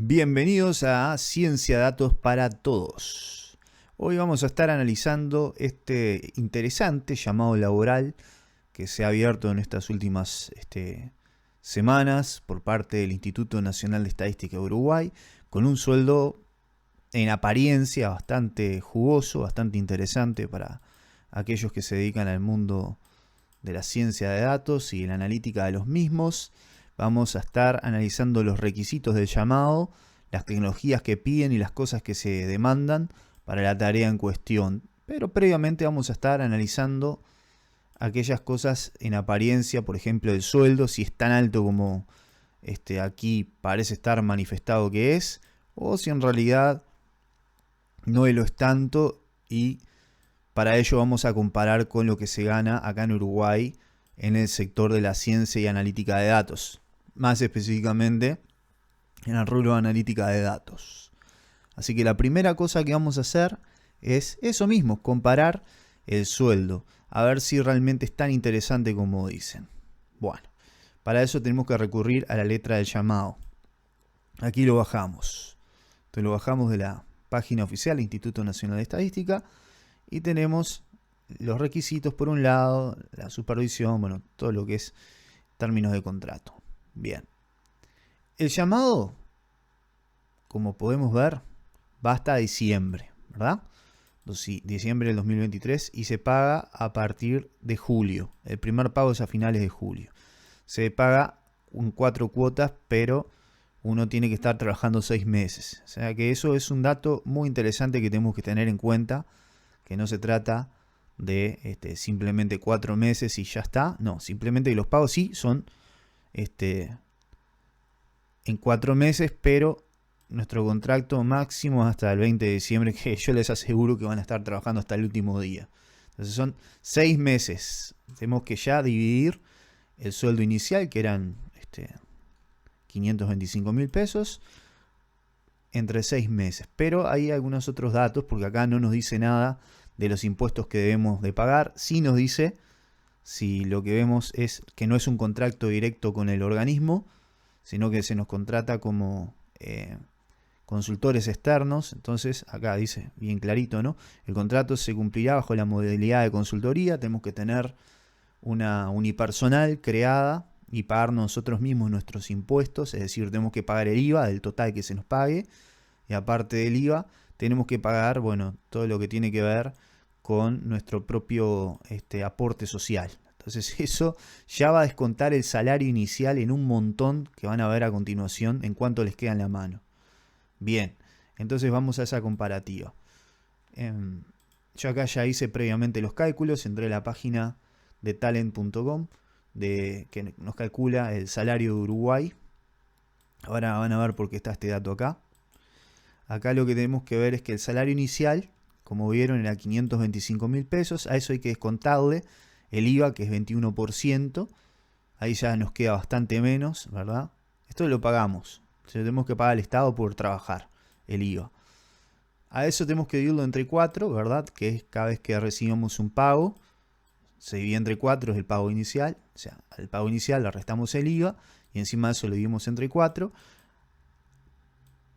Bienvenidos a Ciencia Datos para Todos. Hoy vamos a estar analizando este interesante llamado laboral que se ha abierto en estas últimas semanas por parte del Instituto Nacional de Estadística de Uruguay, con un sueldo en apariencia bastante jugoso, bastante interesante para aquellos que se dedican al mundo de la ciencia de datos y la analítica de los mismos. Vamos a estar analizando los requisitos del llamado, las tecnologías que piden y las cosas que se demandan para la tarea en cuestión. Pero previamente vamos a estar analizando aquellas cosas en apariencia, por ejemplo el sueldo, si es tan alto como aquí parece estar manifestado que es, o si en realidad no lo es tanto, y para ello vamos a comparar con lo que se gana acá en Uruguay en el sector de la ciencia y analítica de datos. Más específicamente en el rubro de analítica de datos. Así que la primera cosa que vamos a hacer es eso mismo, comparar el sueldo, a ver si realmente es tan interesante como dicen. Bueno, para eso tenemos que recurrir a la letra del llamado. Aquí lo bajamos. Entonces lo bajamos de la página oficial del Instituto Nacional de Estadística y tenemos los requisitos por un lado, la supervisión, bueno, todo lo que es términos de contrato. Bien. El llamado, como podemos ver, va hasta diciembre, ¿verdad? Diciembre del 2023 y se paga a partir de julio. El primer pago es a finales de julio. Se paga en 4 cuotas, pero uno tiene que estar trabajando 6 meses. O sea que eso es un dato muy interesante que tenemos que tener en cuenta, que no se trata de simplemente 4 meses y ya está. No, simplemente que los pagos sí son en 4 meses, pero nuestro contrato máximo es hasta el 20 de diciembre, que yo les aseguro que van a estar trabajando hasta el último día. Entonces son 6 meses. Tenemos que ya dividir el sueldo inicial, que eran 525.000 pesos, entre 6 meses. Pero hay algunos otros datos, porque acá no nos dice nada de los impuestos que debemos de pagar. Sí nos dice si lo que vemos es que no es un contrato directo con el organismo, sino que se nos contrata como consultores externos. Entonces acá dice bien clarito, ¿no? El contrato se cumplirá bajo la modalidad de consultoría. Tenemos que tener una unipersonal creada y pagar nosotros mismos nuestros impuestos, es decir, tenemos que pagar el IVA del total que se nos pague, y aparte del IVA tenemos que pagar, bueno, todo lo que tiene que ver con nuestro propio aporte social. Entonces eso ya va a descontar el salario inicial en un montón que van a ver a continuación en cuánto les queda en la mano. Bien, entonces vamos a esa comparativa. Yo acá ya hice previamente los cálculos, entré a la página de talent.com que nos calcula el salario de Uruguay. Ahora van a ver por qué está este dato acá. Acá lo que tenemos que ver es que el salario inicial, como vieron, era 525.000 pesos. A eso hay que descontarle el IVA, que es 21%. Ahí ya nos queda bastante menos, ¿verdad? Esto lo pagamos. Tenemos que pagar al Estado por trabajar, el IVA. A eso tenemos que dividirlo entre 4, ¿verdad? Que es cada vez que recibimos un pago, se divide entre 4, es el pago inicial. O sea, al pago inicial le restamos el IVA y encima de eso lo dividimos entre 4.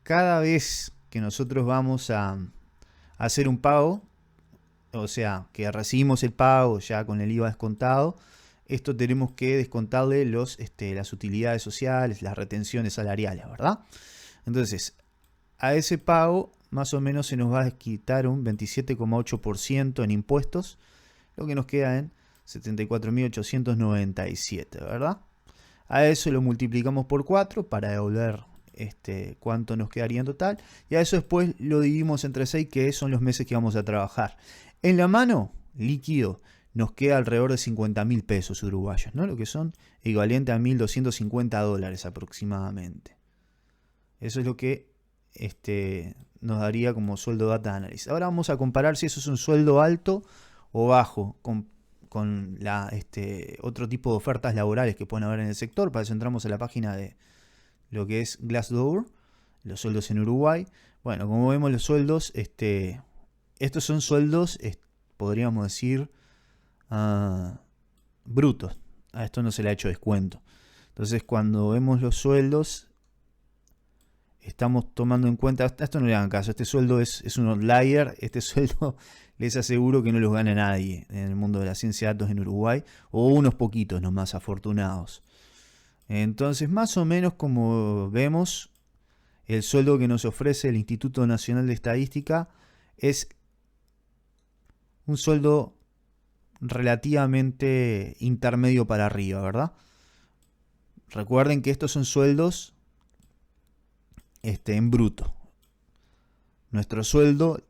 Cada vez que nosotros vamos a hacer un pago, o sea, que recibimos el pago ya con el IVA descontado, esto tenemos que descontarle las utilidades sociales, las retenciones salariales, ¿verdad? Entonces, a ese pago más o menos se nos va a quitar un 27,8% en impuestos, lo que nos queda en 74.897, ¿verdad? A eso lo multiplicamos por 4 para devolver cuánto nos quedaría en total, y a eso después lo dividimos entre 6, que son los meses que vamos a trabajar. En la mano, líquido, nos queda alrededor de 50.000 pesos uruguayos, ¿no? Lo que son equivalente a $1.250 aproximadamente. Eso es lo que nos daría como sueldo data analysis. Ahora vamos a comparar si eso es un sueldo alto o bajo con otro tipo de ofertas laborales que pueden haber en el sector. Para eso entramos a la página de lo que es Glassdoor, los sueldos en Uruguay. Bueno, como vemos los sueldos, estos son sueldos, podríamos decir, brutos. A esto no se le ha hecho descuento. Entonces, cuando vemos los sueldos, estamos tomando en cuenta, esto no le hagan caso, este sueldo es un outlier, este sueldo les aseguro que no los gana nadie en el mundo de la ciencia de datos en Uruguay, o unos poquitos nomás afortunados. Entonces, más o menos como vemos, el sueldo que nos ofrece el Instituto Nacional de Estadística es un sueldo relativamente intermedio para arriba, ¿verdad? Recuerden que estos son sueldos en bruto. Nuestro sueldo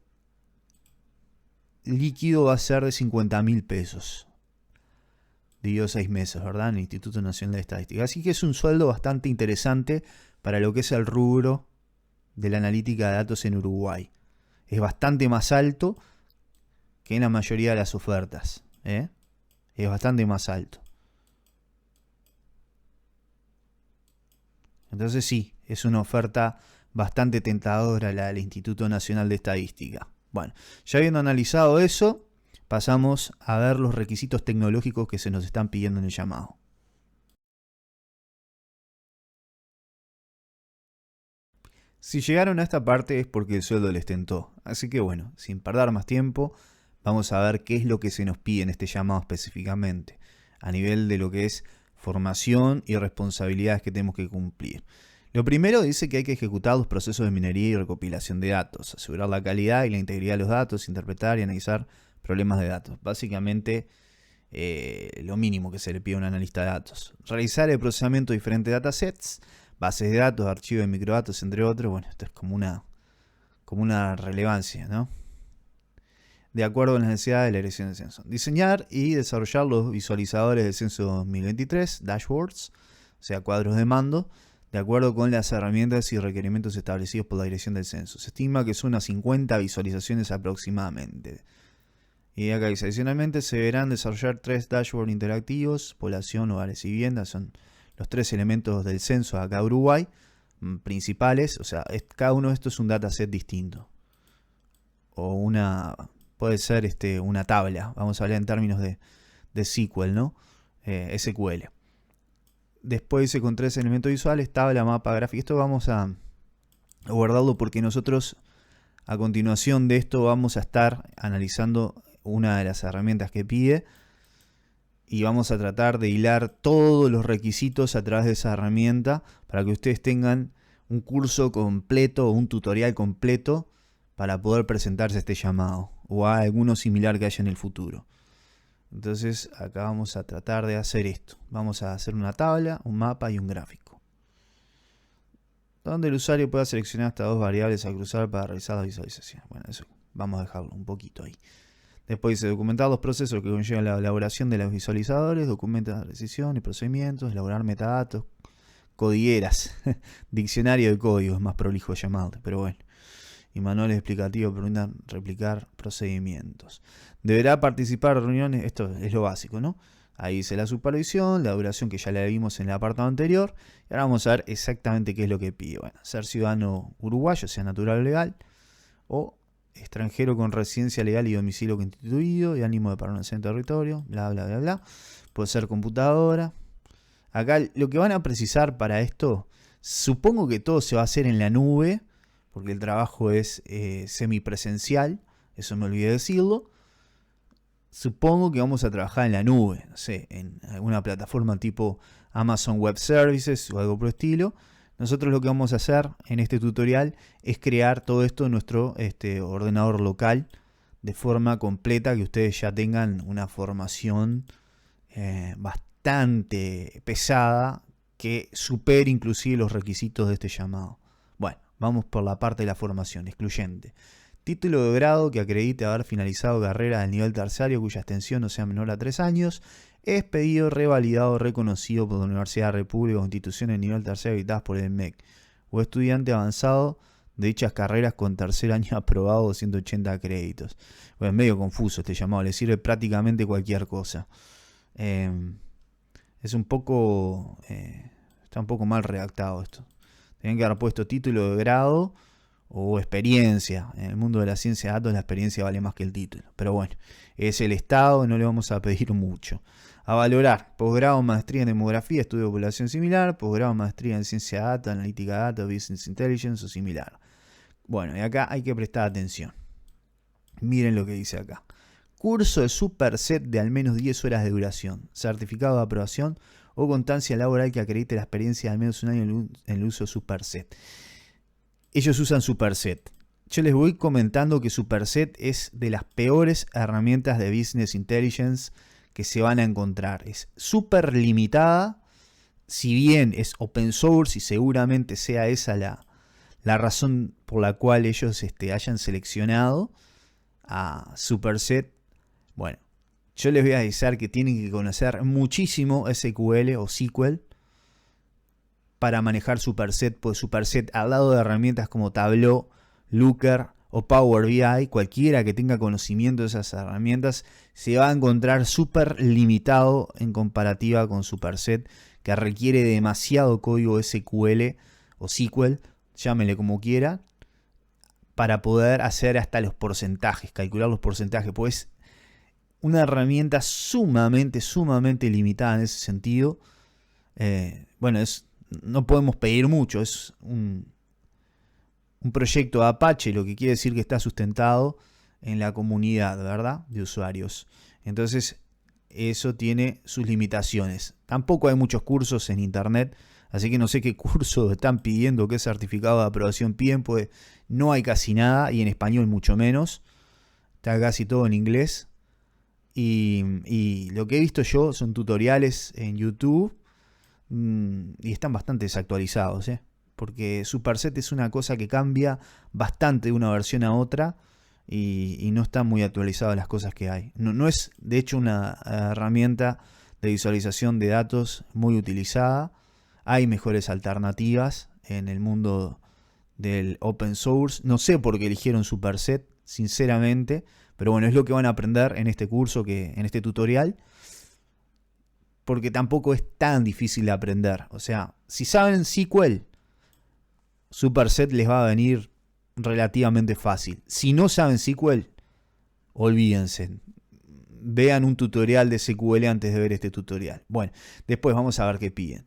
líquido va a ser de 50.000 pesos. Dividido 6 meses, ¿verdad? En el Instituto Nacional de Estadística. Así que es un sueldo bastante interesante para lo que es el rubro de la analítica de datos en Uruguay. Es bastante más alto que en la mayoría de las ofertas. Es bastante más alto. Entonces sí, es una oferta bastante tentadora la del Instituto Nacional de Estadística. Bueno, ya habiendo analizado eso, pasamos a ver los requisitos tecnológicos que se nos están pidiendo en el llamado. Si llegaron a esta parte es porque el sueldo les tentó. Así que bueno, sin perder más tiempo, vamos a ver qué es lo que se nos pide en este llamado específicamente, a nivel de lo que es formación y responsabilidades que tenemos que cumplir. Lo primero dice que hay que ejecutar los procesos de minería y recopilación de datos, asegurar la calidad y la integridad de los datos, interpretar y analizar problemas de datos. Básicamente lo mínimo que se le pide a un analista de datos. Realizar el procesamiento de diferentes datasets, bases de datos, archivos de microdatos, entre otros. Bueno, esto es como una relevancia, ¿no? De acuerdo con las necesidades de la dirección del censo. Diseñar y desarrollar los visualizadores del censo 2023, dashboards, o sea, cuadros de mando, de acuerdo con las herramientas y requerimientos establecidos por la dirección del censo. Se estima que son unas 50 visualizaciones aproximadamente. Y acá dice, adicionalmente se deberán desarrollar 3 dashboards interactivos, población, hogares y viviendas, son los 3 elementos del censo acá de Uruguay, principales, o sea, cada uno de estos es un dataset distinto. O puede ser una tabla, vamos a hablar en términos de SQL, ¿no? SQL. Después dice con 3 elementos visuales, tabla, mapa, gráfico. Esto vamos a guardarlo porque nosotros a continuación de esto vamos a estar analizando una de las herramientas que pide y vamos a tratar de hilar todos los requisitos a través de esa herramienta para que ustedes tengan un curso completo o un tutorial completo para poder presentarse a este llamado o a alguno similar que haya en el futuro. Entonces acá vamos a tratar de hacer esto. Vamos a hacer una tabla, un mapa y un gráfico, donde el usuario pueda seleccionar hasta 2 variables a cruzar para realizar la visualización. Bueno, eso vamos a dejarlo un poquito ahí. Después dice documentar los procesos que conllevan la elaboración de los visualizadores, documentos de decisión y procedimientos, elaborar metadatos, codigueras, diccionario de código, es más prolijo llamarle, pero bueno. Y manuales explicativos permitan replicar procedimientos. Deberá participar en reuniones, esto es lo básico, ¿no? Ahí dice la supervisión, la duración que ya la vimos en el apartado anterior. Y ahora vamos a ver exactamente qué es lo que pide. Bueno, ser ciudadano uruguayo, sea natural o legal, o extranjero con residencia legal y domicilio constituido y ánimo de permanecer en territorio, bla, bla, bla, bla. Puede ser computadora. Acá lo que van a precisar para esto, supongo que todo se va a hacer en la nube, porque el trabajo es semipresencial, eso me olvidé decirlo. Supongo que vamos a trabajar en la nube, no sé, en alguna plataforma tipo Amazon Web Services o algo por el estilo. Nosotros lo que vamos a hacer en este tutorial es crear todo esto en nuestro ordenador local de forma completa, que ustedes ya tengan una formación bastante pesada que supere inclusive los requisitos de este llamado. Bueno, vamos por la parte de la formación excluyente. Título de grado que acredite haber finalizado carrera del nivel terciario cuya extensión no sea menor a 3 años. Es pedido, revalidado, reconocido por la Universidad de República o instituciones de nivel terciario editadas por el MEC. O estudiante avanzado de dichas carreras con tercer año aprobado 280 créditos. Bueno, es medio confuso este llamado, le sirve prácticamente cualquier cosa. Es un poco... está un poco mal redactado esto. Tienen que haber puesto título de grado o experiencia. En el mundo de la ciencia de datos la experiencia vale más que el título. Pero bueno, es el Estado, no le vamos a pedir mucho. A valorar: posgrado, maestría en demografía, estudio de población similar, posgrado, maestría en ciencia de datos, analítica de datos, business intelligence o similar. Bueno, y acá hay que prestar atención. Miren lo que dice acá. Curso de superset de al menos 10 horas de duración, certificado de aprobación o constancia laboral que acredite la experiencia de al menos un año en el uso de superset. Ellos usan superset. Yo les voy comentando que superset es de las peores herramientas de business intelligence que se van a encontrar. Es súper limitada, si bien es open source y seguramente sea esa la razón por la cual ellos hayan seleccionado a superset. Bueno, yo les voy a avisar que tienen que conocer muchísimo SQL o SQL para manejar superset, pues superset al lado de herramientas como Tableau, Looker o Power BI, cualquiera que tenga conocimiento de esas herramientas se va a encontrar súper limitado en comparativa con superset, que requiere demasiado código SQL o SQL, llámele como quiera, para poder hacer hasta los porcentajes, calcular los porcentajes, pues una herramienta sumamente limitada en ese sentido. Bueno, no podemos pedir mucho, es un proyecto de Apache, lo que quiere decir que está sustentado en la comunidad, ¿verdad?, de usuarios. Entonces, eso tiene sus limitaciones. Tampoco hay muchos cursos en internet, así que no sé qué curso están pidiendo, qué certificado de aprobación piden, pues no hay casi nada, y en español mucho menos. Está casi todo en inglés. Y lo que he visto yo son tutoriales en YouTube y están bastante desactualizados, porque superset es una cosa que cambia bastante de una versión a otra y no están muy actualizadas las cosas que hay. No es de hecho una herramienta de visualización de datos muy utilizada. Hay mejores alternativas en el mundo del open source. No sé por qué eligieron superset, sinceramente, pero bueno, es lo que van a aprender en este curso, en este tutorial, porque tampoco es tan difícil de aprender. O sea, si saben SQL, superset les va a venir relativamente fácil. Si no saben SQL, olvídense. Vean un tutorial de SQL antes de ver este tutorial. Bueno, después vamos a ver qué piden.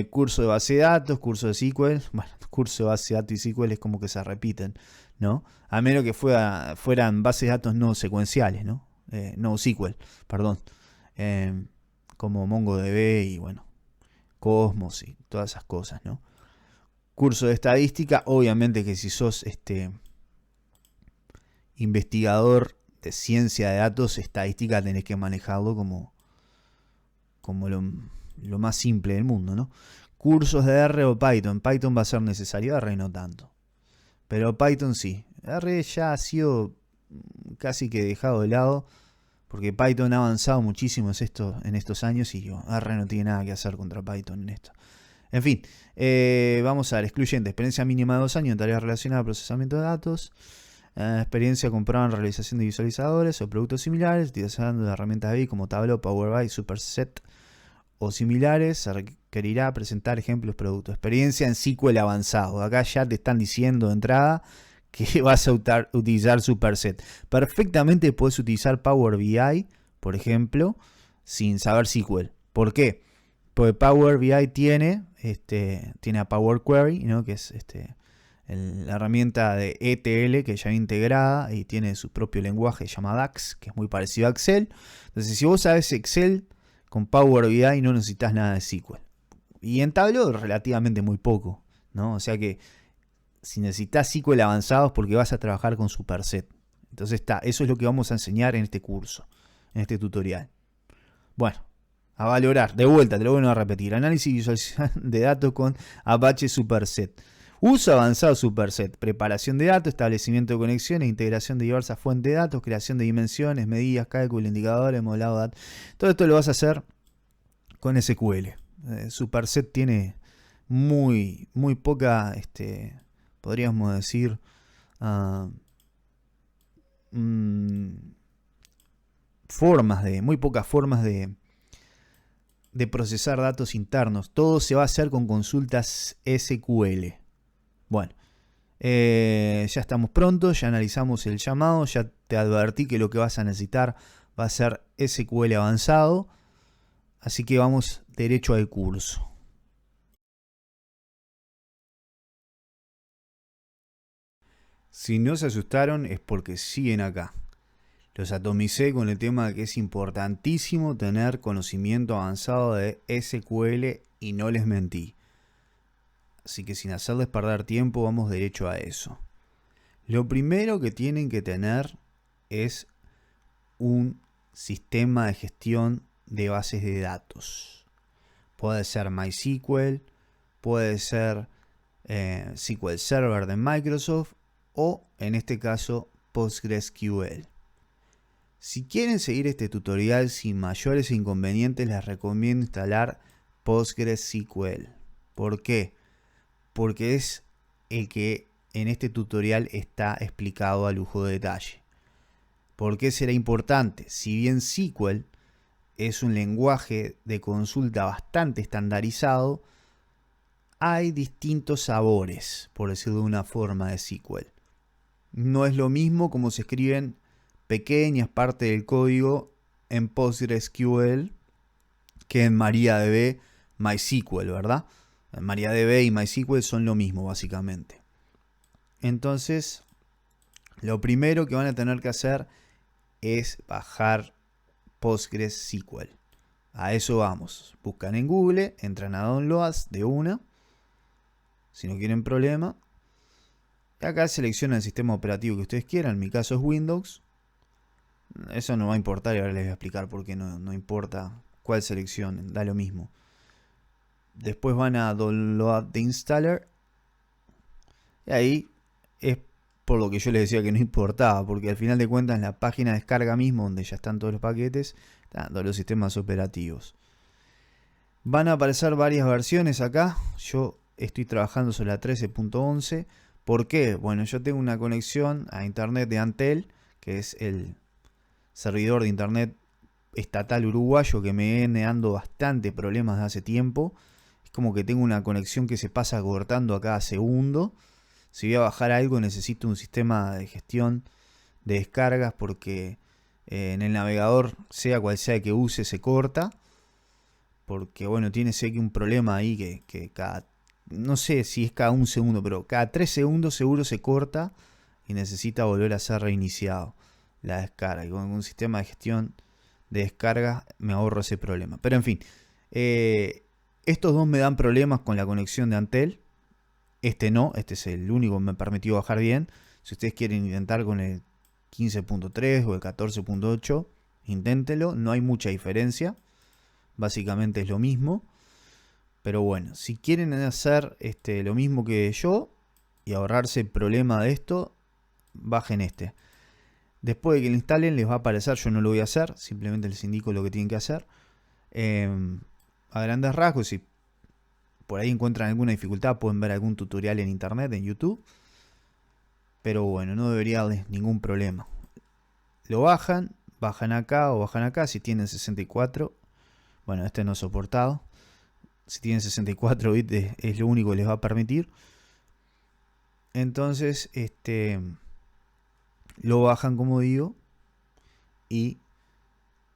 Curso de base de datos, curso de SQL. Bueno, curso de base de datos y SQL es como que se repiten, ¿no? A menos que fueran bases de datos no secuenciales, ¿no? No SQL, perdón. Como MongoDB y bueno, Cosmos y todas esas cosas, ¿no? Curso de estadística, obviamente que si sos investigador de ciencia de datos, estadística tenés que manejarlo como lo más simple del mundo, ¿no? Cursos de R o Python. Python va a ser necesario, R no tanto. Pero Python sí. R ya ha sido casi que dejado de lado, porque Python ha avanzado muchísimo en estos años y R no tiene nada que hacer contra Python en esto. En fin, vamos a ver. Excluyente: experiencia mínima de 2 años en tareas relacionadas al procesamiento de datos. Experiencia comprobada en realización de visualizadores o productos similares, utilizando herramientas BI como Tableau, Power BI, Superset o similares. Se requerirá presentar ejemplos de productos. Experiencia en SQL avanzado. Acá ya te están diciendo de entrada que vas a utilizar Superset. Perfectamente puedes utilizar Power BI, por ejemplo, sin saber SQL. ¿Por qué? Porque Power BI tiene a Power Query, ¿no?, que es la herramienta de ETL que ya viene integrada y tiene su propio lenguaje llamado DAX, que es muy parecido a Excel. Entonces, si vos sabes Excel, con Power BI no necesitas nada de SQL. Y en Tableau relativamente muy poco, ¿no? O sea que si necesitas SQL avanzados, porque vas a trabajar con Superset. Entonces eso es lo que vamos a enseñar en este curso, en este tutorial. Bueno, a valorar, de vuelta, te lo voy a repetir. Análisis y visualización de datos con Apache Superset. Uso avanzado Superset. Preparación de datos, establecimiento de conexiones, integración de diversas fuentes de datos, creación de dimensiones, medidas, cálculo, indicadores, modelado de datos. Todo esto lo vas a hacer con SQL. Superset tiene muy poca, podríamos decir, muy pocas formas de procesar datos internos. Todo se va a hacer con consultas SQL. Bueno, ya estamos prontos, ya analizamos el llamado, ya te advertí que lo que vas a necesitar va a ser SQL avanzado. Así que vamos derecho al curso. Si no se asustaron es porque siguen acá. Los atomicé con el tema de que es importantísimo tener conocimiento avanzado de SQL y no les mentí. Así que sin hacerles perder tiempo vamos derecho a eso. Lo primero que tienen que tener es un sistema de gestión de bases de datos. Puede ser MySQL, puede ser SQL Server de Microsoft o en este caso PostgreSQL. Si quieren seguir este tutorial sin mayores inconvenientes, les recomiendo instalar PostgreSQL. ¿Por qué? Porque es el que en este tutorial está explicado a lujo de detalle. ¿Por qué será importante? Si bien SQL es un lenguaje de consulta bastante estandarizado, hay distintos sabores, por decirlo de una forma, de SQL. No es lo mismo como se escriben pequeñas partes del código en PostgreSQL que en MariaDB, MySQL, ¿verdad? MariaDB y MySQL son lo mismo básicamente. Entonces, lo primero que van a tener que hacer es bajar PostgreSQL. A eso vamos. Buscan en Google, entran a Downloads de una, si no quieren problema. Y acá seleccionan el sistema operativo que ustedes quieran. En mi caso es Windows. Eso no va a importar y ahora les voy a explicar por qué no importa cuál seleccionen, da lo mismo. Después van a Download the Installer. Y ahí es por lo que yo les decía que no importaba, porque al final de cuentas en la página de descarga mismo, donde ya están todos los paquetes, están todos los sistemas operativos. Van a aparecer varias versiones acá. Yo estoy trabajando sobre la 13.11. ¿Por qué? Bueno, yo tengo una conexión a internet de Antel, que es el servidor de internet estatal uruguayo que me viene dando bastante problemas de hace tiempo. Es como que tengo una conexión que se pasa cortando a cada segundo. Si voy a bajar algo necesito un sistema de gestión de descargas porque en el navegador, sea cual sea que use, se corta. Porque bueno, tiene sé que un problema ahí que cada, no sé si es cada un segundo, pero cada 3 segundos seguro se corta y necesita volver a ser reiniciado la descarga. Y con un sistema de gestión de descarga me ahorro ese problema. Pero en fin, estos dos me dan problemas con la conexión de Antel. Este no, este es el único que me permitió bajar bien. Si ustedes quieren intentar con el 15.3 o el 14.8, inténtelo, no hay mucha diferencia. Básicamente es lo mismo. Pero bueno, si quieren hacer lo mismo que yo y ahorrarse el problema de esto, bajen este. Después de que lo instalen les va a aparecer, yo no lo voy a hacer, simplemente les indico lo que tienen que hacer. A grandes rasgos, si por ahí encuentran alguna dificultad, pueden ver algún tutorial en internet, en YouTube. Pero bueno, no debería darles ningún problema. Lo bajan acá o bajan acá si tienen 64. Bueno, este no soportado. Si tienen 64 bits es lo único que les va a permitir. Entonces, lo bajan como digo. Y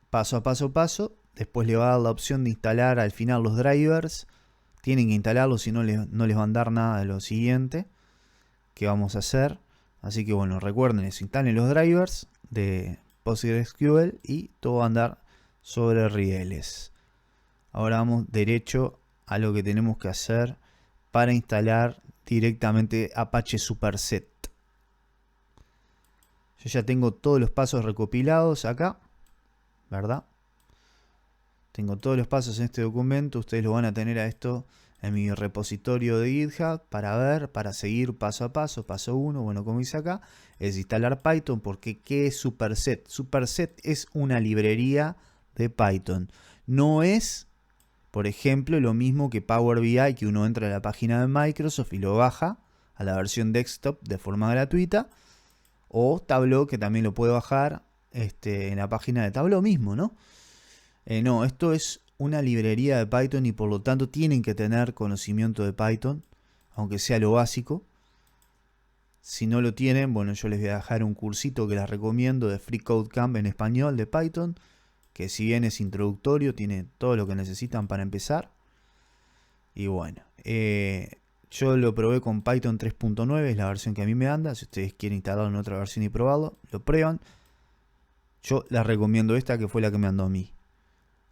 paso a paso. Después le va a dar la opción de instalar al final los drivers. Tienen que instalarlos, si no les va a dar nada de lo siguiente que vamos a hacer. Así que bueno, recuerden eso, instalen los drivers de PostgreSQL y todo va a andar sobre rieles. Ahora vamos derecho a lo que tenemos que hacer para instalar directamente Apache Superset. Yo ya tengo todos los pasos recopilados acá, ¿verdad? Tengo todos los pasos en este documento. Ustedes lo van a tener a esto en mi repositorio de GitHub para ver, para seguir paso a paso. Paso 1, bueno, como dice acá, es instalar Python. Porque ¿qué es Superset? Superset es una librería de Python. No es, por ejemplo, lo mismo que Power BI, que uno entra a la página de Microsoft y lo baja a la versión desktop de forma gratuita. O Tableau, que también lo puede bajar en la página de Tableau mismo, ¿no? No, esto es una librería de Python y por lo tanto tienen que tener conocimiento de Python, aunque sea lo básico. Si no lo tienen, bueno, yo les voy a dejar un cursito que les recomiendo de Free Code Camp en español de Python, que si bien es introductorio, tiene todo lo que necesitan para empezar. Y bueno, yo lo probé con Python 3.9, es la versión que a mí me anda. Si ustedes quieren instalarlo en otra versión y probarlo, lo prueban. Yo les recomiendo esta, que fue la que me andó a mí.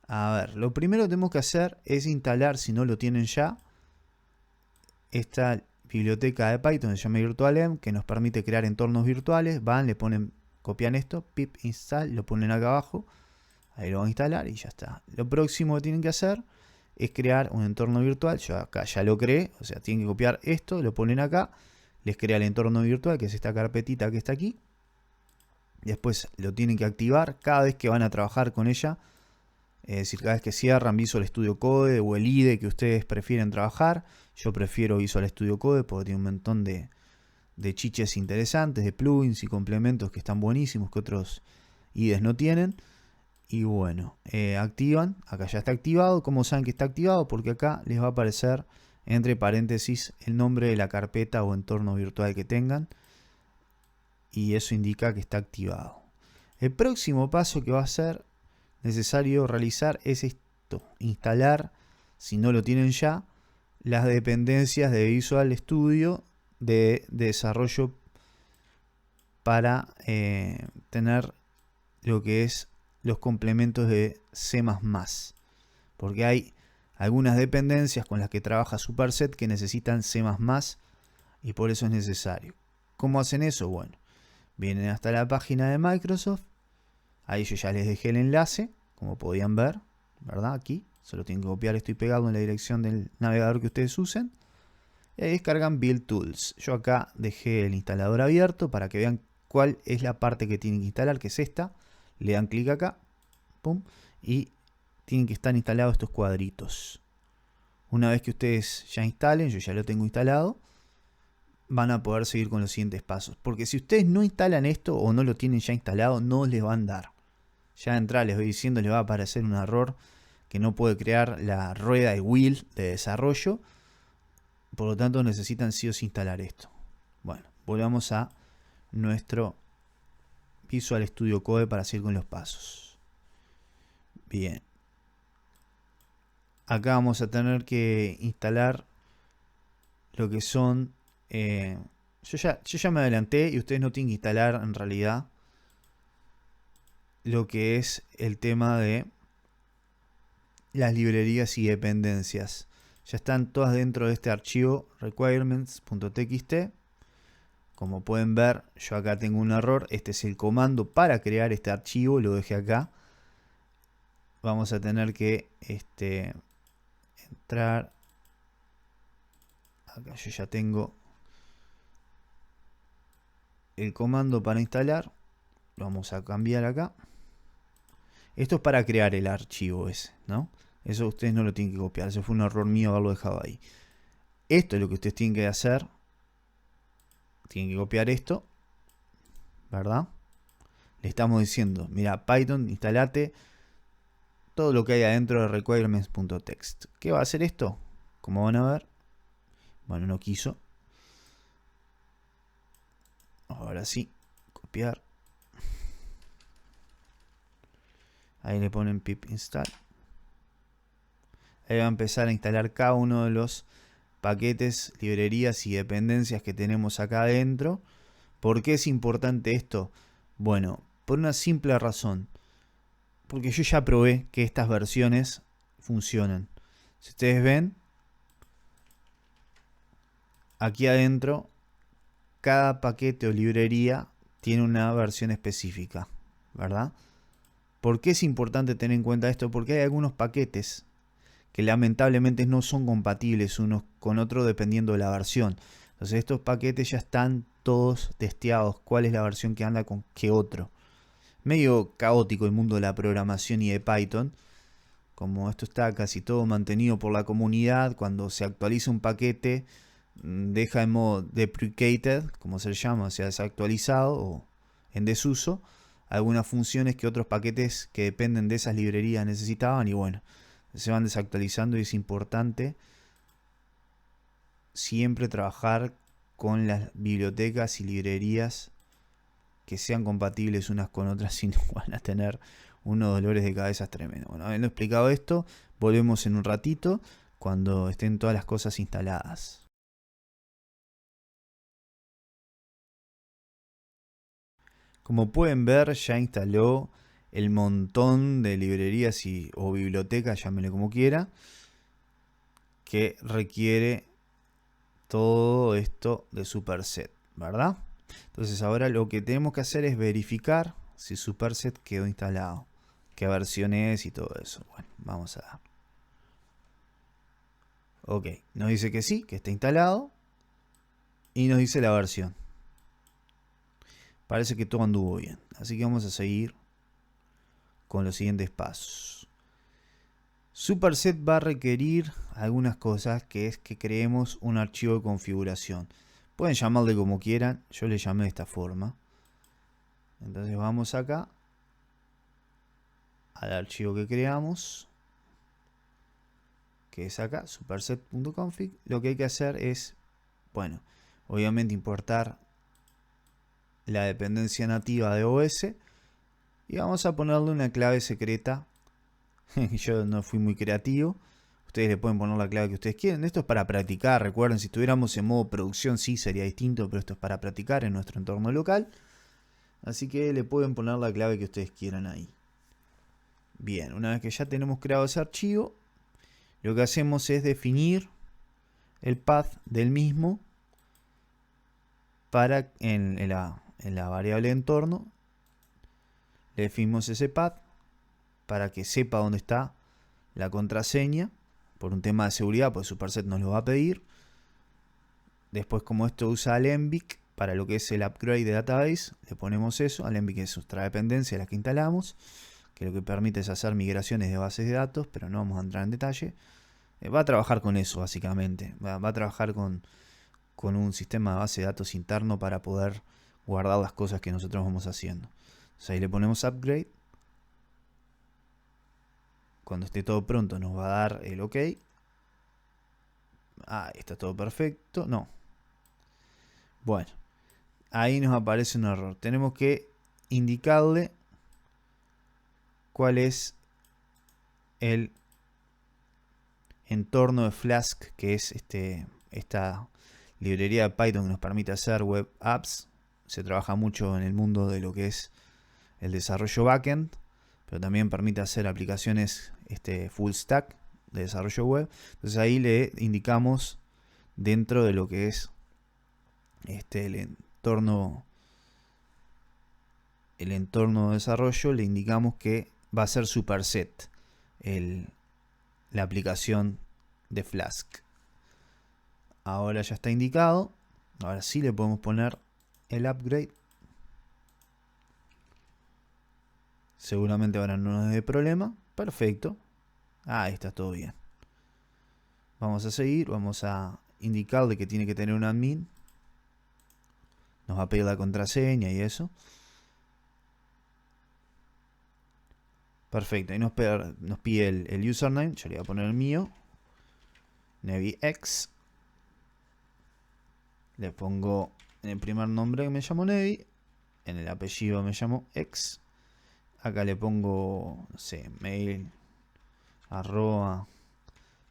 A ver, lo primero que tenemos que hacer es instalar, si no lo tienen ya, esta biblioteca de Python que se llama virtualenv, que nos permite crear entornos virtuales. Van, le ponen, copian esto, pip install, lo ponen acá abajo. Ahí lo van a instalar y ya está. Lo próximo que tienen que hacer es crear un entorno virtual. Yo acá ya lo creé, o sea, tienen que copiar esto, lo ponen acá, les crea el entorno virtual, que es esta carpetita que está aquí. Después lo tienen que activar cada vez que van a trabajar con ella. Es decir, cada vez que cierran Visual Studio Code o el IDE que ustedes prefieren trabajar. Yo prefiero Visual Studio Code porque tiene un montón de chiches interesantes, de plugins y complementos que están buenísimos, que otros IDEs no tienen. Y bueno, activan, acá ya está activado. ¿Cómo saben que está activado? Porque acá les va a aparecer entre paréntesis el nombre de la carpeta o entorno virtual que tengan. Y eso indica que está activado. El próximo paso que va a ser necesario realizar es esto: instalar, si no lo tienen ya, las dependencias de Visual Studio de desarrollo para tener lo que es los complementos de C++, porque hay algunas dependencias con las que trabaja Superset que necesitan C++ y por eso es necesario. ¿Cómo hacen eso? Bueno, vienen hasta la página de Microsoft. Ahí yo ya les dejé el enlace, como podían ver, ¿verdad? Aquí, solo tienen que copiar esto y pegarlo en la dirección del navegador que ustedes usen. Y ahí descargan Build Tools. Yo acá dejé el instalador abierto para que vean cuál es la parte que tienen que instalar, que es esta. Le dan clic acá, pum, y tienen que estar instalados estos cuadritos. Una vez que ustedes ya instalen, yo ya lo tengo instalado, van a poder seguir con los siguientes pasos. Porque si ustedes no instalan esto o no lo tienen ya instalado, no les va a andar. Ya de entrada les voy diciendo, les va a aparecer un error que no puede crear la rueda de wheel de desarrollo. Por lo tanto necesitan sí o sí instalar esto. Bueno, volvamos a nuestro Visual Studio Code para seguir con los pasos. Bien. Acá vamos a tener que instalar lo que son... yo ya me adelanté y ustedes no tienen que instalar en realidad lo que es el tema de las librerías y dependencias. Ya están todas dentro de este archivo requirements.txt. Como pueden ver, yo acá tengo un error. Este es el comando para crear este archivo, lo dejé acá. Vamos a tener que entrar. Acá yo ya tengo el comando para instalar. Lo vamos a cambiar acá. Esto es para crear el archivo ese, ¿no? Eso ustedes no lo tienen que copiar. Eso fue un error mío haberlo dejado ahí. Esto es lo que ustedes tienen que hacer. Tienen que copiar esto, ¿verdad? Le estamos diciendo, mira, Python, instalate todo lo que hay adentro de requirements.txt. ¿Qué va a hacer esto? Como van a ver. Bueno, no quiso. Ahora sí, copiar. Ahí le ponen pip install. Ahí va a empezar a instalar cada uno de los paquetes, librerías y dependencias que tenemos acá adentro. ¿Por qué es importante esto? Bueno, por una simple razón. Porque yo ya probé que estas versiones funcionan. Si ustedes ven, aquí adentro, cada paquete o librería tiene una versión específica, ¿verdad? ¿Por qué es importante tener en cuenta esto? Porque hay algunos paquetes que lamentablemente no son compatibles unos con otros dependiendo de la versión. Entonces estos paquetes ya están todos testeados. ¿Cuál es la versión que anda con qué otro? Medio caótico el mundo de la programación y de Python. Como esto está casi todo mantenido por la comunidad, cuando se actualiza un paquete, deja en modo deprecated, como se llama, o sea, desactualizado o en desuso, algunas funciones que otros paquetes que dependen de esas librerías necesitaban y bueno, se van desactualizando y es importante siempre trabajar con las bibliotecas y librerías que sean compatibles unas con otras, si no van a tener unos dolores de cabeza tremendos. Bueno, habiendo explicado esto, volvemos en un ratito cuando estén todas las cosas instaladas. Como pueden ver, ya instaló el montón de librerías o bibliotecas, llámenle como quiera, que requiere todo esto de Superset, ¿verdad? Entonces ahora lo que tenemos que hacer es verificar si Superset quedó instalado, qué versión es y todo eso. Bueno, vamos a dar. Ok, nos dice que sí, que está instalado y nos dice la versión. Parece que todo anduvo bien, así que vamos a seguir con los siguientes pasos. Superset va a requerir algunas cosas, que es que creemos un archivo de configuración. Pueden llamarle como quieran, yo le llamé de esta forma. Entonces vamos acá al archivo que creamos, que es acá, superset.config. Lo que hay que hacer es, bueno, obviamente importar la dependencia nativa de OS y vamos a ponerle una clave secreta. Yo no fui muy creativo. Ustedes le pueden poner la clave que ustedes quieren. Esto es para practicar. Recuerden, si estuviéramos en modo producción sí sería distinto, pero esto es para practicar en nuestro entorno local. Así que le pueden poner la clave que ustedes quieran ahí. Bien, una vez que ya tenemos creado ese archivo, lo que hacemos es definir el path del mismo para en la variable de entorno. Le definimos ese path para que sepa dónde está la contraseña. Por un tema de seguridad, pues Superset nos lo va a pedir. Después, como esto usa Alembic para lo que es el upgrade de database, le ponemos eso. Alembic es nuestra dependencia, la que instalamos, que lo que permite es hacer migraciones de bases de datos, pero no vamos a entrar en detalle. Va a trabajar con eso, básicamente. Va a trabajar con un sistema de base de datos interno para poder guardar las cosas que nosotros vamos haciendo. Entonces ahí le ponemos upgrade. Cuando esté todo pronto nos va a dar el OK. Ah, está todo perfecto. No. Bueno, ahí nos aparece un error. Tenemos que indicarle cuál es el entorno de Flask, que es esta librería de Python que nos permite hacer web apps. Se trabaja mucho en el mundo de lo que es el desarrollo backend, pero también permite hacer aplicaciones full stack de desarrollo web. Entonces ahí le indicamos dentro de lo que es el entorno de desarrollo, le indicamos que va a ser Superset la aplicación de Flask. Ahora ya está indicado. Ahora sí le podemos poner el upgrade. Seguramente ahora no nos dé problema. Perfecto. Ahí está todo bien. Vamos a seguir. Vamos a indicarle que tiene que tener un admin. Nos va a pedir la contraseña y eso. Perfecto. Ahí nos pide el username. Yo le voy a poner el mío. NeviX. Le pongo en el primer nombre que me llamo Nevi. En el apellido me llamo X. Acá le pongo, no sé, mail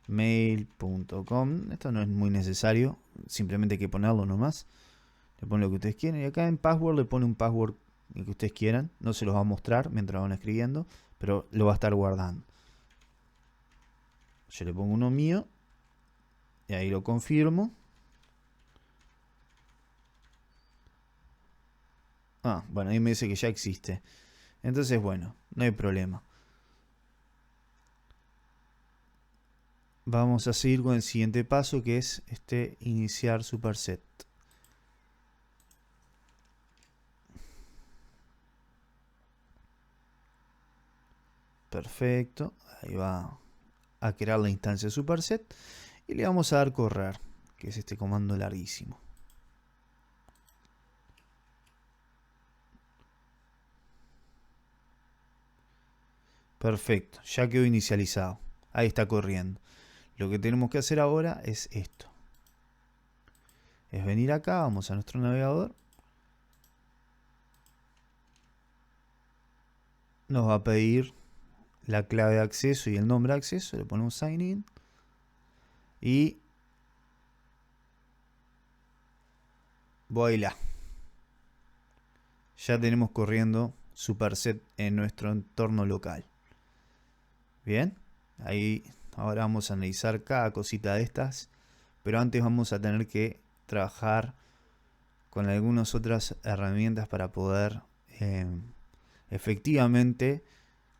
@mail.com. Esto no es muy necesario, simplemente hay que ponerlo nomás. Le ponen lo que ustedes quieren y acá en password le pone un password que ustedes quieran. No se los va a mostrar mientras van escribiendo, pero lo va a estar guardando. Yo le pongo uno mío y ahí lo confirmo. Bueno, ahí me dice que ya existe. Entonces, bueno, no hay problema. Vamos a seguir con el siguiente paso, que es iniciar Superset. Perfecto, ahí va a crear la instancia Superset y le vamos a dar correr, que es este comando larguísimo. Perfecto, ya quedó inicializado. Ahí está corriendo. Lo que tenemos que hacer ahora es esto. Es venir acá, vamos a nuestro navegador. nos va a pedir la clave de acceso y el nombre de acceso. Le ponemos sign in y voilá, ya tenemos corriendo Superset en nuestro entorno local. Bien, ahí ahora vamos a analizar cada cosita de estas, pero antes vamos a tener que trabajar con algunas otras herramientas para poder efectivamente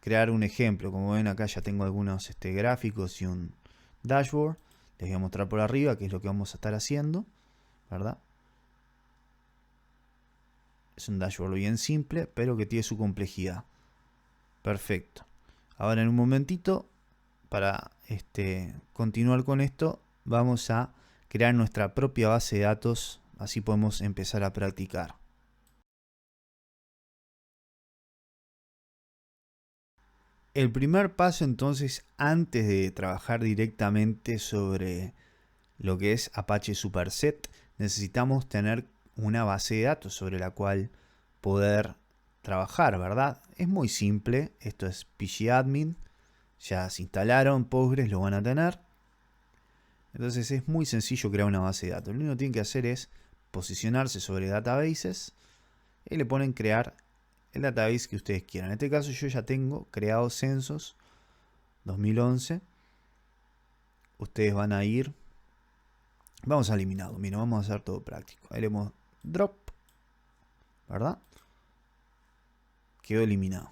crear un ejemplo. Como ven, acá ya tengo algunos gráficos y un dashboard. Les voy a mostrar por arriba qué es lo que vamos a estar haciendo, ¿verdad? Es un dashboard bien simple, pero que tiene su complejidad. Perfecto. Ahora en un momentito, para continuar con esto, vamos a crear nuestra propia base de datos. Así podemos empezar a practicar. El primer paso entonces, antes de trabajar directamente sobre lo que es Apache Superset, necesitamos tener una base de datos sobre la cual poder trabajar, ¿verdad? Es muy simple, esto es pgadmin, ya se instalaron Postgres, lo van a tener. Entonces es muy sencillo crear una base de datos. Lo único que tienen que hacer es posicionarse sobre databases y le ponen crear el database que ustedes quieran. En este caso yo ya tengo creado censos 2011. Ustedes van a ir, vamos a eliminarlo, mira, vamos a hacer todo práctico. Ahí le damos drop, ¿verdad? Quedó eliminado.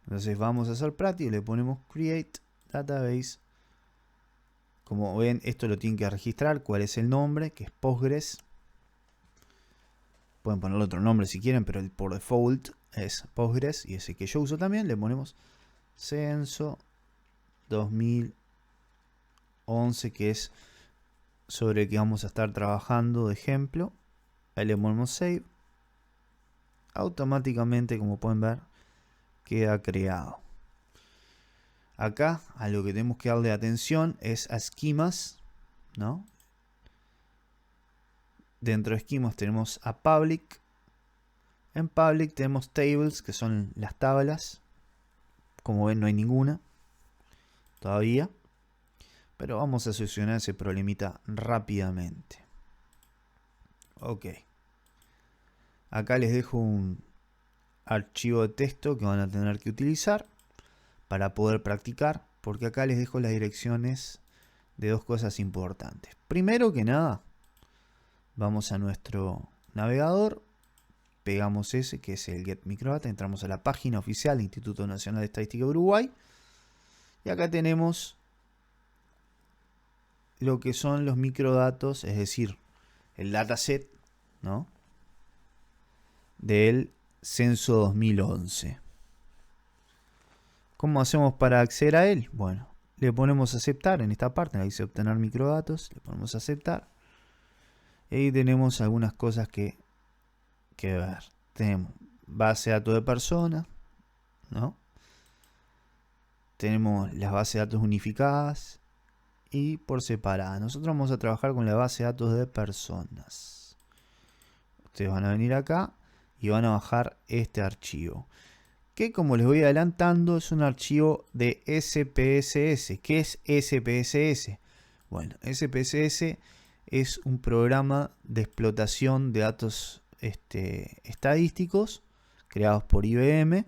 Entonces vamos a hacer práctico y le ponemos create database. Como ven, esto lo tienen que registrar, cuál es el nombre, que es Postgres. Pueden ponerle otro nombre si quieren, pero el por default es Postgres y ese que yo uso también. Le ponemos censo 2011, que es sobre el que vamos a estar trabajando de ejemplo. Ahí le ponemos save. Automáticamente, como pueden ver, queda creado. Acá a lo que tenemos que darle atención es a esquemas, ¿no? Dentro de esquemas tenemos a public. En public tenemos tables, que son las tablas. Como ven, no hay ninguna todavía, pero vamos a solucionar ese problemita rápidamente. Ok, acá les dejo un archivo de texto que van a tener que utilizar para poder practicar, porque acá les dejo las direcciones de dos cosas importantes. Primero que nada, vamos a nuestro navegador, pegamos ese que es el Get Microdata, entramos a la página oficial del Instituto Nacional de Estadística de Uruguay y acá tenemos lo que son los microdatos, es decir, el dataset, ¿no?, del censo 2011. ¿Cómo hacemos para acceder a él? Bueno, le ponemos aceptar en esta parte, ahí dice obtener microdatos, le ponemos aceptar. Y ahí tenemos algunas cosas que ver. Tenemos base de datos de personas, ¿no? Tenemos las bases de datos unificadas y por separada. Nosotros vamos a trabajar con la base de datos de personas. Ustedes van a venir acá y van a bajar este archivo, que, como les voy adelantando, es un archivo de SPSS. ¿Qué es SPSS? Bueno, SPSS es un programa de explotación de datos estadísticos creados por IBM,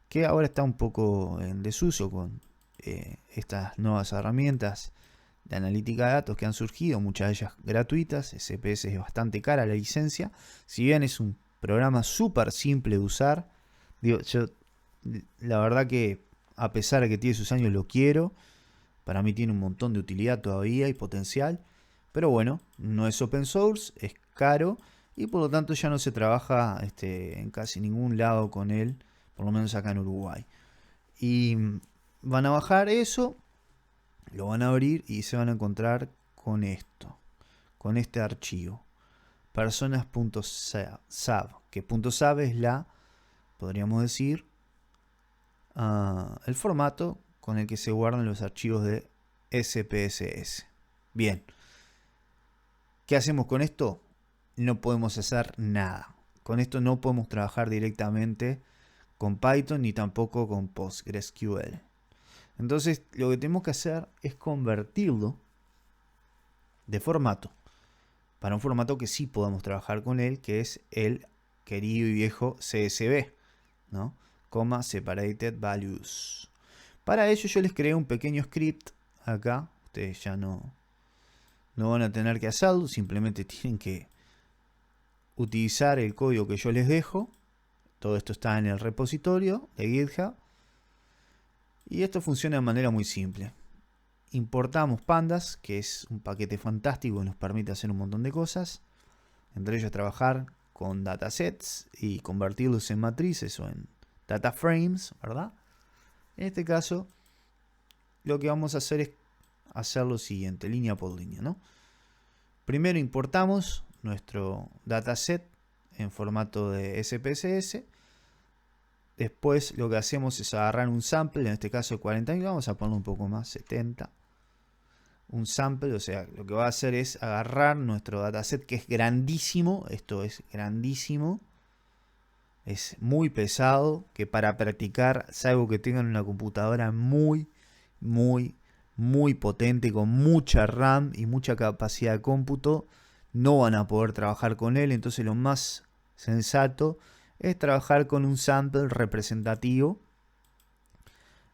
que ahora está un poco en desuso con estas nuevas herramientas de analítica de datos que han surgido, muchas de ellas gratuitas. SPS es bastante cara la licencia, si bien es un programa súper simple de usar. Digo, yo la verdad que a pesar de que tiene sus años lo quiero. Para mí tiene un montón de utilidad todavía y potencial, pero bueno, no es open source, es caro y por lo tanto ya no se trabaja en casi ningún lado con él, por lo menos acá en Uruguay. Y van a bajar eso, lo van a abrir y se van a encontrar con esto, con este archivo, personas.sab, que .sab es podríamos decir, el formato con el que se guardan los archivos de SPSS. Bien, ¿qué hacemos con esto? No podemos hacer nada. Con esto no podemos trabajar directamente con Python ni tampoco con PostgreSQL. Entonces lo que tenemos que hacer es convertirlo de formato para un formato que sí podamos trabajar con él, que es el querido y viejo CSV, ¿no? Coma separated values. Para ello yo les creé un pequeño script acá. Ustedes ya no van a tener que hacerlo, simplemente tienen que utilizar el código que yo les dejo. Todo esto está en el repositorio de GitHub. Y esto funciona de manera muy simple. Importamos pandas, que es un paquete fantástico que nos permite hacer un montón de cosas. Entre ellos trabajar con datasets y convertirlos en matrices o en data frames, ¿verdad? En este caso, lo que vamos a hacer es hacer lo siguiente, línea por línea, ¿no? Primero importamos nuestro dataset en formato de SPSS. Después lo que hacemos es agarrar un sample, en este caso de 40.000, vamos a ponerlo un poco más, 70. Un sample, o sea, lo que va a hacer es agarrar nuestro dataset que es grandísimo, esto es grandísimo, es muy pesado, que para practicar, salvo que tengan una computadora muy potente, con mucha RAM y mucha capacidad de cómputo, no van a poder trabajar con él. Entonces lo más sensato es trabajar con un sample representativo.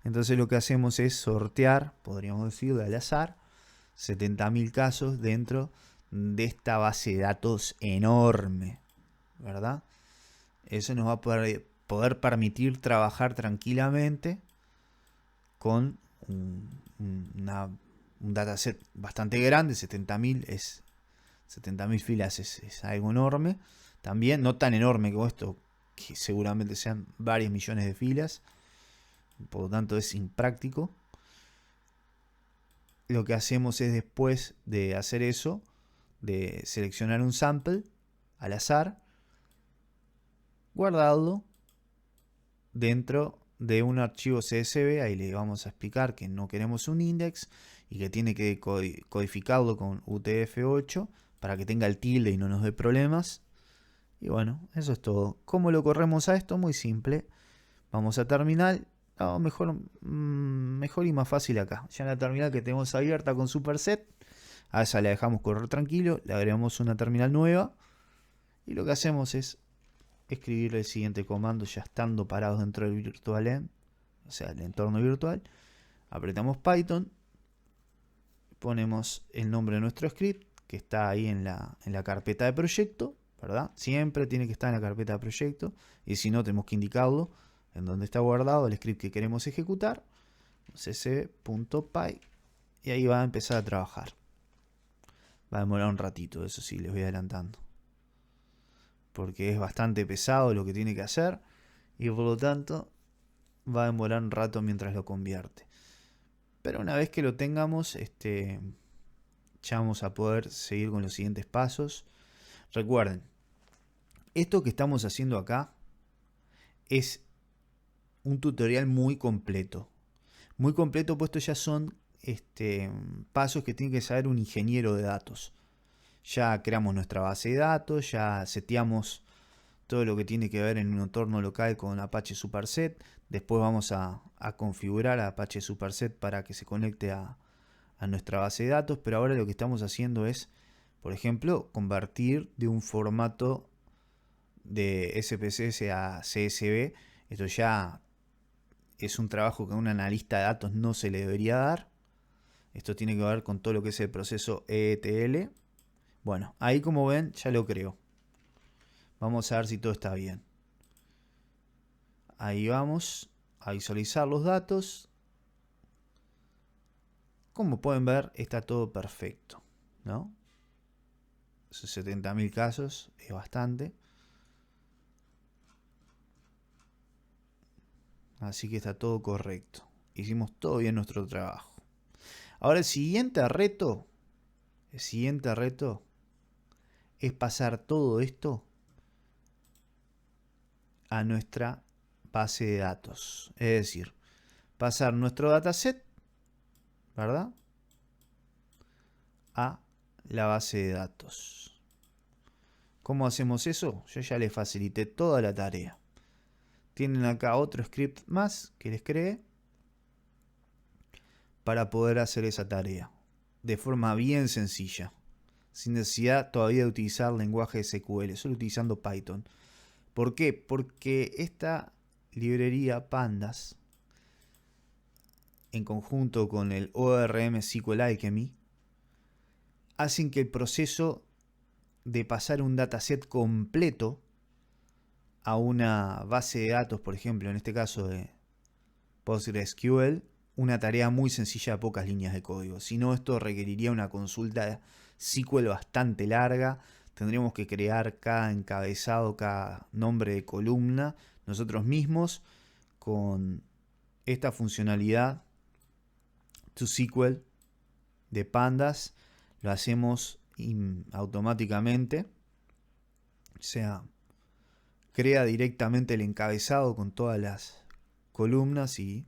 Entonces lo que hacemos es sortear, podríamos decir, al azar, 70.000 casos dentro de esta base de datos enorme, ¿verdad? Eso nos va a poder permitir trabajar tranquilamente con un dataset bastante grande. 70.000 filas es algo enorme. También no tan enorme como esto, que seguramente sean varios millones de filas. Por lo tanto es impráctico. Lo que hacemos es, después de hacer eso, de seleccionar un sample al azar, guardarlo dentro de un archivo CSV. Ahí le vamos a explicar que no queremos un index y que tiene que codificarlo con UTF-8 para que tenga el tilde y no nos dé problemas. Y bueno, eso es todo. ¿Cómo lo corremos a esto? Muy simple. Vamos a terminal. No, mejor y más fácil acá. Ya en la terminal que tenemos abierta con Superset, a esa la dejamos correr tranquilo, le agregamos una terminal nueva y lo que hacemos es escribir el siguiente comando ya estando parados dentro del virtualenv, o sea, el entorno virtual. Apretamos Python, ponemos el nombre de nuestro script que está ahí en la carpeta de proyecto, ¿verdad? Siempre tiene que estar en la carpeta de proyecto, y si no tenemos que indicarlo en donde está guardado el script que queremos ejecutar, cc.py, y ahí va a empezar a trabajar. Va a demorar un ratito, eso sí, les voy adelantando, porque es bastante pesado lo que tiene que hacer y por lo tanto va a demorar un rato mientras lo convierte. Pero una vez que lo tengamos, ya vamos a poder seguir con los siguientes pasos. Recuerden, esto que estamos haciendo acá es un tutorial muy completo. Muy completo, puesto ya son pasos que tiene que saber un ingeniero de datos. Ya creamos nuestra base de datos, ya seteamos todo lo que tiene que ver en un entorno local con Apache Superset. Después vamos a configurar a Apache Superset para que se conecte a nuestra base de datos. Pero ahora lo que estamos haciendo es, por ejemplo, convertir de un formato de SPSS a CSV. Esto ya es un trabajo que a un analista de datos no se le debería dar. Esto tiene que ver con todo lo que es el proceso ETL. Bueno, ahí como ven ya lo creo. Vamos a ver si todo está bien. Ahí vamos a visualizar los datos. Como pueden ver, está todo perfecto, ¿no? Esos 70.000 casos es bastante. Así que está todo correcto. Hicimos todo bien nuestro trabajo. Ahora el siguiente reto es pasar todo esto a nuestra base de datos. Es decir, pasar nuestro dataset, ¿verdad?, a la base de datos. ¿Cómo hacemos eso? Yo ya les facilité toda la tarea. tienen acá otro script más que les creé para poder hacer esa tarea de forma bien sencilla, sin necesidad todavía de utilizar lenguaje SQL, solo utilizando Python. ¿Por qué? Porque esta librería Pandas, en conjunto con el ORM SQL Alchemy, hacen que el proceso de pasar un dataset completo a una base de datos, por ejemplo, en este caso de PostgreSQL, una tarea muy sencilla de pocas líneas de código. Si no, esto requeriría una consulta SQL bastante larga. Tendríamos que crear cada encabezado, cada nombre de columna nosotros mismos. Con esta funcionalidad ToSQL de Pandas lo hacemos automáticamente. O sea, crea directamente el encabezado con todas las columnas y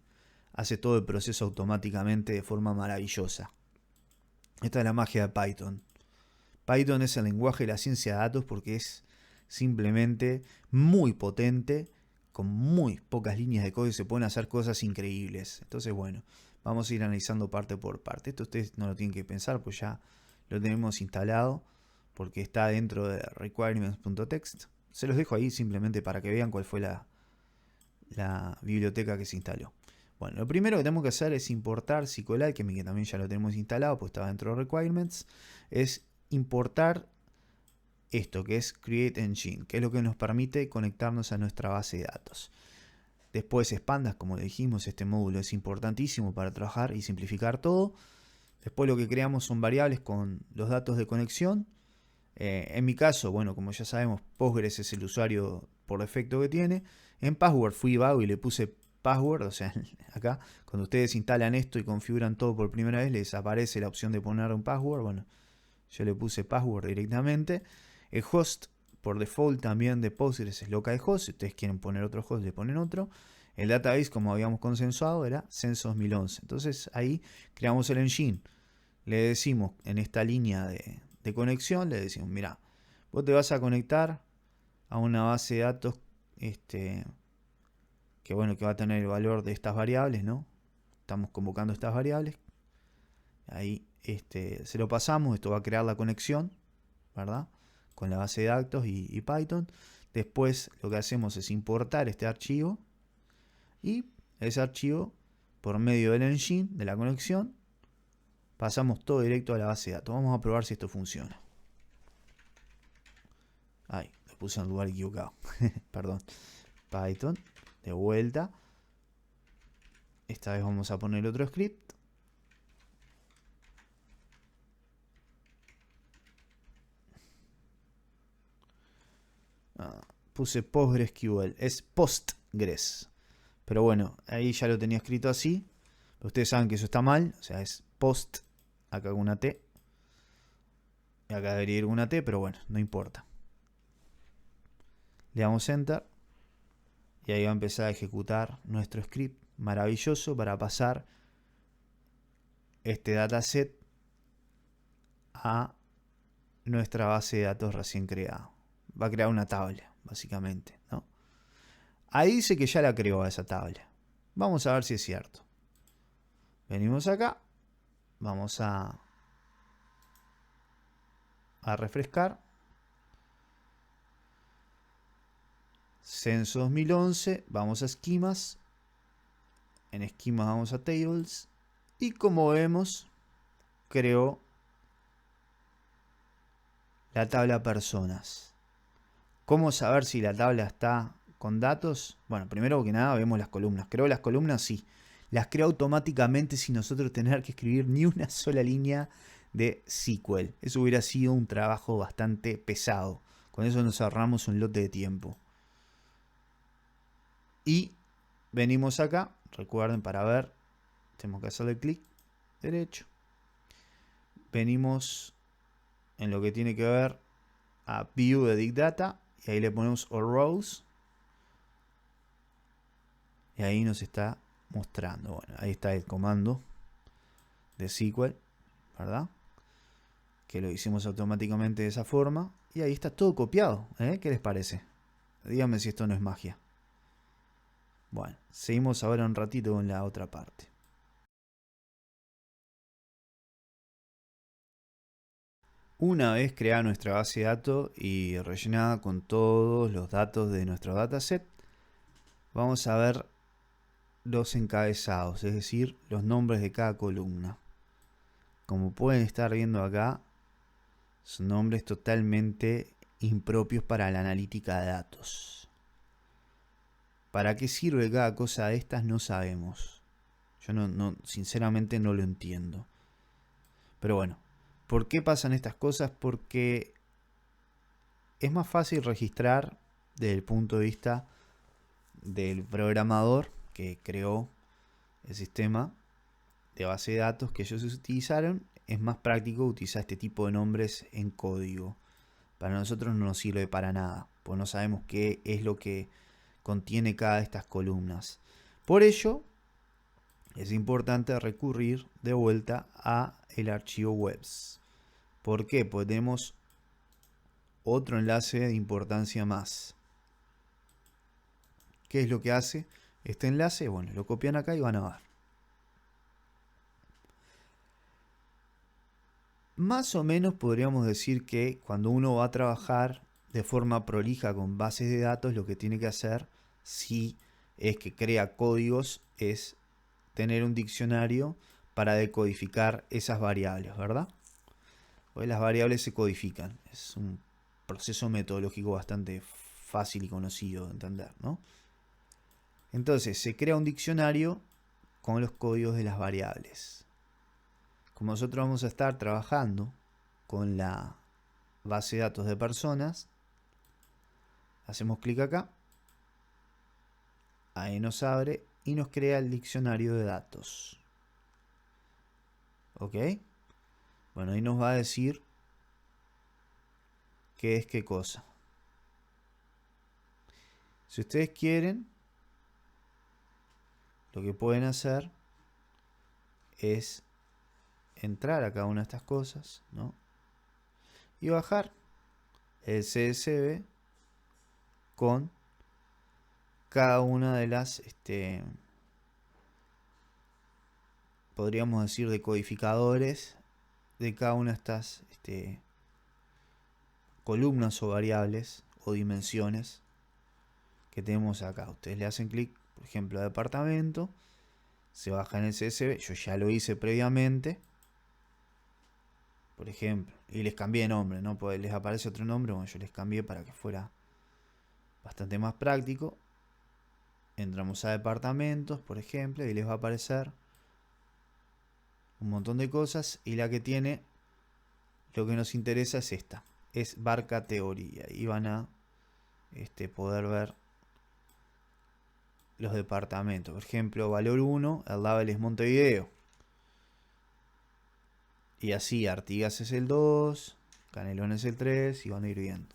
hace todo el proceso automáticamente de forma maravillosa. Esta es la magia de Python. Python es el lenguaje de la ciencia de datos porque es simplemente muy potente, con muy pocas líneas de código se pueden hacer cosas increíbles. Entonces, bueno, vamos a ir analizando parte por parte. Esto ustedes no lo tienen que pensar, pues ya lo tenemos instalado porque está dentro de requirements.txt. Se los dejo ahí simplemente para que vean cuál fue la biblioteca que se instaló. Bueno, lo primero que tenemos que hacer es importar SQLAlchemy, que también ya lo tenemos instalado, pues estaba dentro de requirements. Es importar esto que es Create Engine, que es lo que nos permite conectarnos a nuestra base de datos. Después Pandas, como le dijimos, este módulo es importantísimo para trabajar y simplificar todo. Después lo que creamos son variables con los datos de conexión. En mi caso, bueno, como ya sabemos, Postgres es el usuario por defecto que tiene. En Password fui vago y le puse password, o sea, acá cuando ustedes instalan esto y configuran todo por primera vez les aparece la opción de poner un password. Bueno, yo le puse password directamente. El host por default también de Postgres es localhost. Si ustedes quieren poner otro host, le ponen otro. El database, como habíamos consensuado, era Census 2011. Entonces ahí creamos el engine. Le decimos en esta línea de conexión, le decimos, mira, vos te vas a conectar a una base de datos que bueno, que va a tener el valor de estas variables, ¿no? Estamos convocando estas variables. Ahí se lo pasamos, esto va a crear la conexión, ¿verdad? Con la base de datos y Python. Después lo que hacemos es importar este archivo y ese archivo, por medio del engine, de la conexión, pasamos todo directo a la base de datos. Vamos a probar si esto funciona. Ay, lo puse en el lugar equivocado. Perdón. Python, de vuelta. Esta vez vamos a poner otro script. Puse PostgreSQL. Es Postgres. Pero bueno, ahí ya lo tenía escrito así. Pero ustedes saben que eso está mal. O sea, es post. Acá con una T. Y acá debería ir una T, pero bueno, no importa. Le damos Enter. Y ahí va a empezar a ejecutar nuestro script maravilloso para pasar este dataset a nuestra base de datos recién creada. Va a crear una tabla, básicamente, ¿no? Ahí dice que ya la creó a esa tabla. Vamos a ver si es cierto. Venimos acá. Vamos a refrescar. Censo 2011. Vamos a esquemas. En esquemas vamos a tables. Y como vemos, creó la tabla personas. ¿Cómo saber si la tabla está con datos? Bueno, primero que nada vemos las columnas. ¿Creo las columnas? Sí. Las creo automáticamente sin nosotros tener que escribir ni una sola línea de SQL. Eso hubiera sido un trabajo bastante pesado. Con eso nos ahorramos un lote de tiempo. Y venimos acá. Recuerden, para ver, tenemos que hacerle clic derecho. Venimos en lo que tiene que ver a View Edit Data. Y ahí le ponemos All Rows. Y ahí nos está mostrando. Bueno, ahí está el comando de SQL, ¿verdad? Que lo hicimos automáticamente de esa forma. Y ahí está todo copiado. ¿Qué les parece? Díganme si esto no es magia. Bueno, seguimos ahora un ratito con la otra parte. Una vez creada nuestra base de datos y rellenada con todos los datos de nuestro dataset, vamos a ver los encabezados, es decir, los nombres de cada columna. Como pueden estar viendo acá, son nombres totalmente impropios para la analítica de datos. ¿Para qué sirve cada cosa de estas? No sabemos. Yo sinceramente no lo entiendo. Pero bueno, ¿por qué pasan estas cosas? Porque es más fácil registrar desde el punto de vista del programador que creó el sistema de base de datos que ellos utilizaron. Es más práctico utilizar este tipo de nombres en código. Para nosotros no nos sirve para nada, pues no sabemos qué es lo que contiene cada de estas columnas. Por ello, es importante recurrir de vuelta a el archivo webs. ¿Por qué? Pues tenemos otro enlace de importancia más. ¿Qué es lo que hace este enlace? Bueno, lo copian acá y van a ver. Más o menos podríamos decir que cuando uno va a trabajar de forma prolija con bases de datos, lo que tiene que hacer, si es que crea códigos, es tener un diccionario para decodificar esas variables, ¿verdad? Pues las variables se codifican. Es un proceso metodológico bastante fácil y conocido de entender, ¿no? Entonces se crea un diccionario con los códigos de las variables. Como nosotros vamos a estar trabajando con la base de datos de personas, hacemos clic acá, ahí nos abre y nos crea el diccionario de datos. ¿Ok? Bueno, ahí nos va a decir qué es qué cosa. Si ustedes quieren, lo que pueden hacer es entrar a cada una de estas cosas, ¿no? Y bajar el CSV con cada una de las, podríamos decir, decodificadores de cada una de estas columnas o variables o dimensiones que tenemos acá. Ustedes le hacen clic, por ejemplo, a departamento, se baja en el CSV, yo ya lo hice previamente, por ejemplo, y les cambié de nombre, ¿no? Pues les aparece otro nombre, bueno, yo les cambié para que fuera bastante más práctico. Entramos a departamentos, por ejemplo, y les va a aparecer un montón de cosas, y la que tiene, lo que nos interesa es esta, es bar categoría, y van a poder ver los departamentos. Por ejemplo, valor 1, el label es Montevideo. Y así, Artigas es el 2, Canelón es el 3 y van a ir viendo.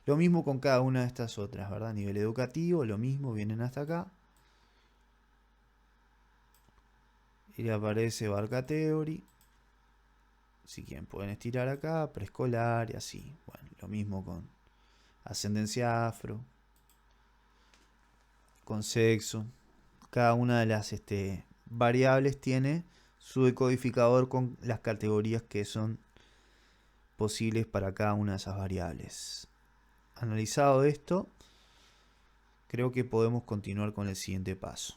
Lo mismo con cada una de estas otras, ¿verdad? Nivel educativo, lo mismo, vienen hasta acá. Y le aparece Bar Category. Si quieren pueden estirar acá, preescolar y así. Bueno, lo mismo con ascendencia afro, con sexo. Cada una de las variables tiene su decodificador con las categorías que son posibles para cada una de esas variables. Analizado esto, creo que podemos continuar con el siguiente paso.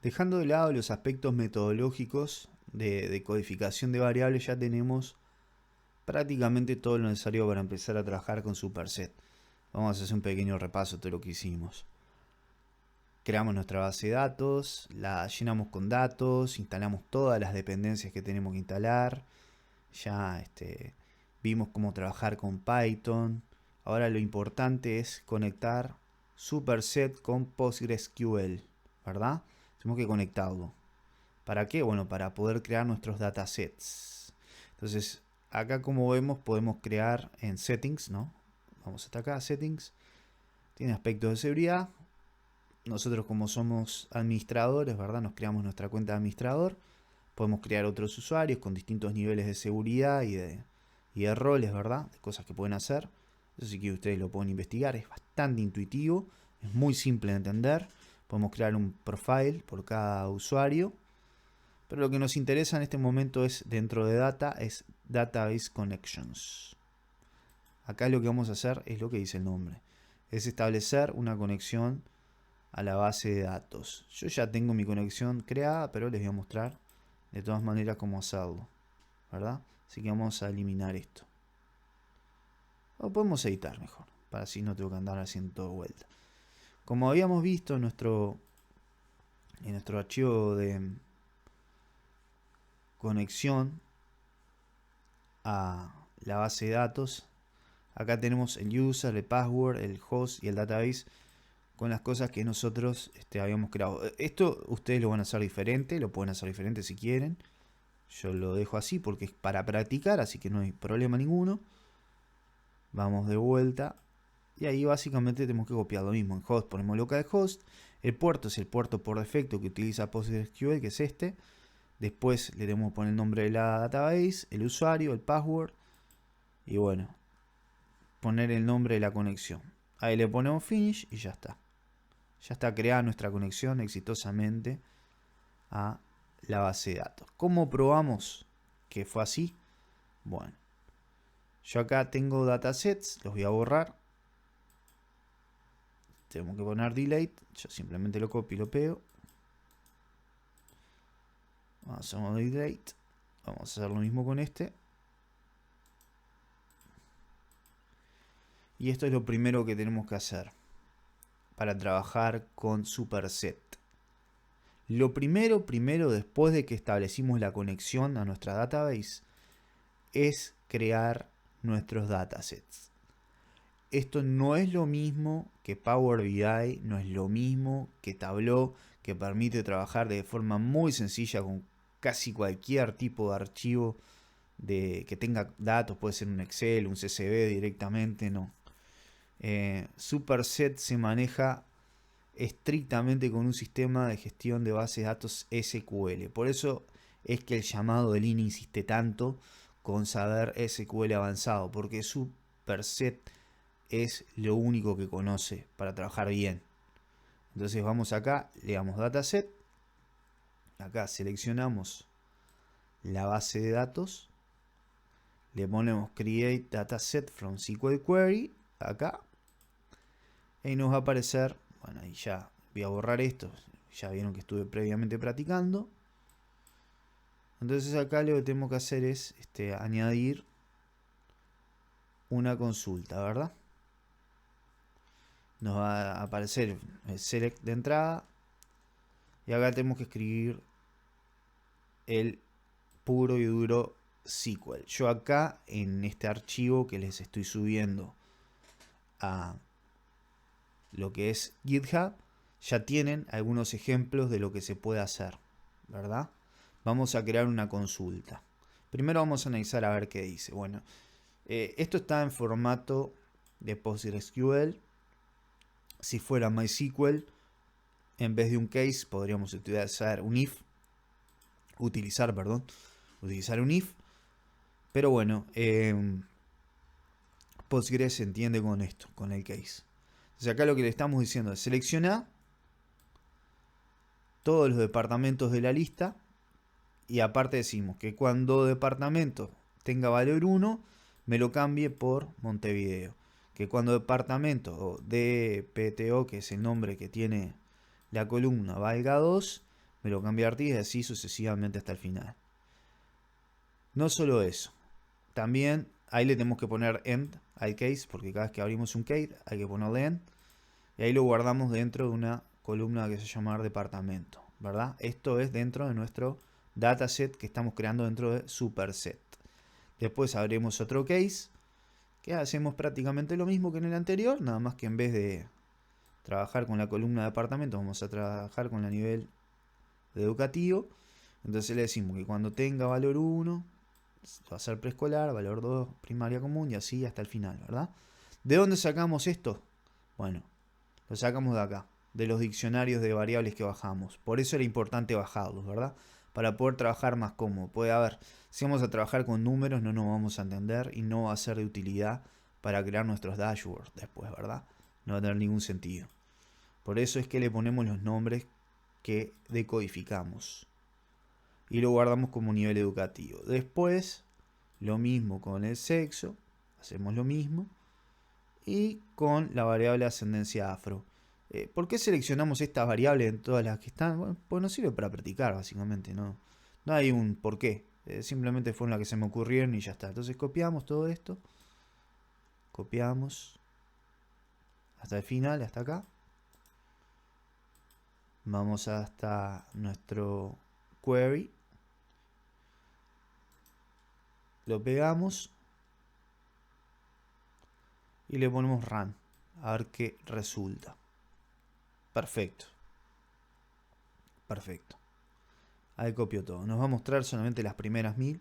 Dejando de lado los aspectos metodológicos de codificación de variables, ya tenemos prácticamente todo lo necesario para empezar a trabajar con Superset. Vamos a hacer un pequeño repaso de todo lo que hicimos. Creamos nuestra base de datos, la llenamos con datos, instalamos todas las dependencias que tenemos que instalar. Ya vimos cómo trabajar con Python. Ahora lo importante es conectar Superset con PostgreSQL, ¿verdad? Tenemos que conectarlo. ¿Para qué? Bueno, para poder crear nuestros datasets. Entonces, acá como vemos podemos crear en Settings, ¿no? Vamos hasta acá, Settings. Tiene aspectos de seguridad. Nosotros como somos administradores, ¿verdad? Nos creamos nuestra cuenta de administrador. Podemos crear otros usuarios con distintos niveles de seguridad y de roles, ¿verdad? De cosas que pueden hacer. Eso sí que ustedes lo pueden investigar, es bastante intuitivo, es muy simple de entender. Podemos crear un profile por cada usuario. Pero lo que nos interesa en este momento es, dentro de data, es Database Connections. Acá lo que vamos a hacer es lo que dice el nombre. Es establecer una conexión a la base de datos. Yo ya tengo mi conexión creada, pero les voy a mostrar de todas maneras cómo hacerlo, ¿verdad? Así que vamos a eliminar esto. O podemos editar mejor, para así no tengo que andar haciendo todo de vuelta. Como habíamos visto en nuestro archivo de conexión a la base de datos, acá tenemos el user, el password, el host y el database con las cosas que nosotros habíamos creado. Esto ustedes lo van a hacer diferente, lo pueden hacer diferente si quieren. Yo lo dejo así porque es para practicar, así que no hay problema ninguno. Vamos de vuelta. Y ahí básicamente tenemos que copiar lo mismo. En host ponemos localhost. El puerto es el puerto por defecto que utiliza PostgreSQL, que es este. Después le tenemos que poner el nombre de la database, el usuario, el password. Y bueno, poner el nombre de la conexión. Ahí le ponemos finish y ya está. Ya está creada nuestra conexión exitosamente a la base de datos. ¿Cómo probamos que fue así? Bueno, yo acá tengo datasets, los voy a borrar. Tenemos que poner delete, yo simplemente lo copio y lo pego. Hacemos delete, vamos a hacer lo mismo con este. Y esto es lo primero que tenemos que hacer para trabajar con Superset. Lo primero, después de que establecimos la conexión a nuestra database, es crear nuestros datasets. Esto no es lo mismo que Power BI, no es lo mismo que Tableau, que permite trabajar de forma muy sencilla con casi cualquier tipo de archivo que tenga datos, puede ser un Excel, un CSV directamente, no. Superset se maneja estrictamente con un sistema de gestión de bases de datos SQL. Por eso es que el llamado de Lean insiste tanto con saber SQL avanzado, porque Superset es lo único que conoce para trabajar bien. Entonces vamos acá, le damos dataset, acá seleccionamos la base de datos, le ponemos create dataset from SQL query, acá, y nos va a aparecer, bueno, ahí ya voy a borrar esto, ya vieron que estuve previamente practicando. Entonces acá lo que tenemos que hacer es añadir una consulta, ¿verdad? Nos va a aparecer el select de entrada y acá tenemos que escribir el puro y duro SQL. Yo acá en este archivo que les estoy subiendo a lo que es GitHub ya tienen algunos ejemplos de lo que se puede hacer, ¿verdad? Vamos a crear una consulta. Primero vamos a analizar a ver qué dice. Bueno, esto está en formato de PostgreSQL. Si fuera MySQL, en vez de un case podríamos utilizar un if. Utilizar un if. Pero bueno, Postgres se entiende con esto, con el case. Entonces acá lo que le estamos diciendo es selecciona todos los departamentos de la lista y aparte decimos que cuando departamento tenga valor 1 me lo cambie por Montevideo. Que cuando departamento o DPTO, que es el nombre que tiene la columna, valga 2, me lo cambie a Artigas y así sucesivamente hasta el final. No solo eso, también ahí le tenemos que poner end al case, porque cada vez que abrimos un case hay que ponerle end. Y ahí lo guardamos dentro de una columna que se llama departamento, ¿verdad? Esto es dentro de nuestro dataset que estamos creando dentro de Superset. Después abrimos otro case, que hacemos prácticamente lo mismo que en el anterior, nada más que en vez de trabajar con la columna de departamento, vamos a trabajar con la nivel de educativo. Entonces le decimos que cuando tenga valor 1, va a ser preescolar, valor 2, primaria común y así hasta el final, ¿verdad? ¿De dónde sacamos esto? Bueno, lo sacamos de acá, de los diccionarios de variables que bajamos. Por eso era importante bajarlos, ¿verdad? Para poder trabajar más cómodo. Puede haber, si vamos a trabajar con números no nos vamos a entender y no va a ser de utilidad para crear nuestros dashboards después, ¿verdad? No va a tener ningún sentido. Por eso es que le ponemos los nombres que decodificamos y lo guardamos como nivel educativo. Después, lo mismo con el sexo, hacemos lo mismo, y con la variable ascendencia afro. ¿Por qué seleccionamos estas variables en todas las que están? Bueno, pues nos sirve para practicar, básicamente, no hay un por qué. Simplemente fueron las que se me ocurrieron y ya está. Entonces copiamos todo esto, copiamos hasta el final, hasta acá. Vamos hasta nuestro query, lo pegamos y le ponemos run, a ver qué resulta. Perfecto. Perfecto. Ahí copió todo. Nos va a mostrar solamente las primeras 1000,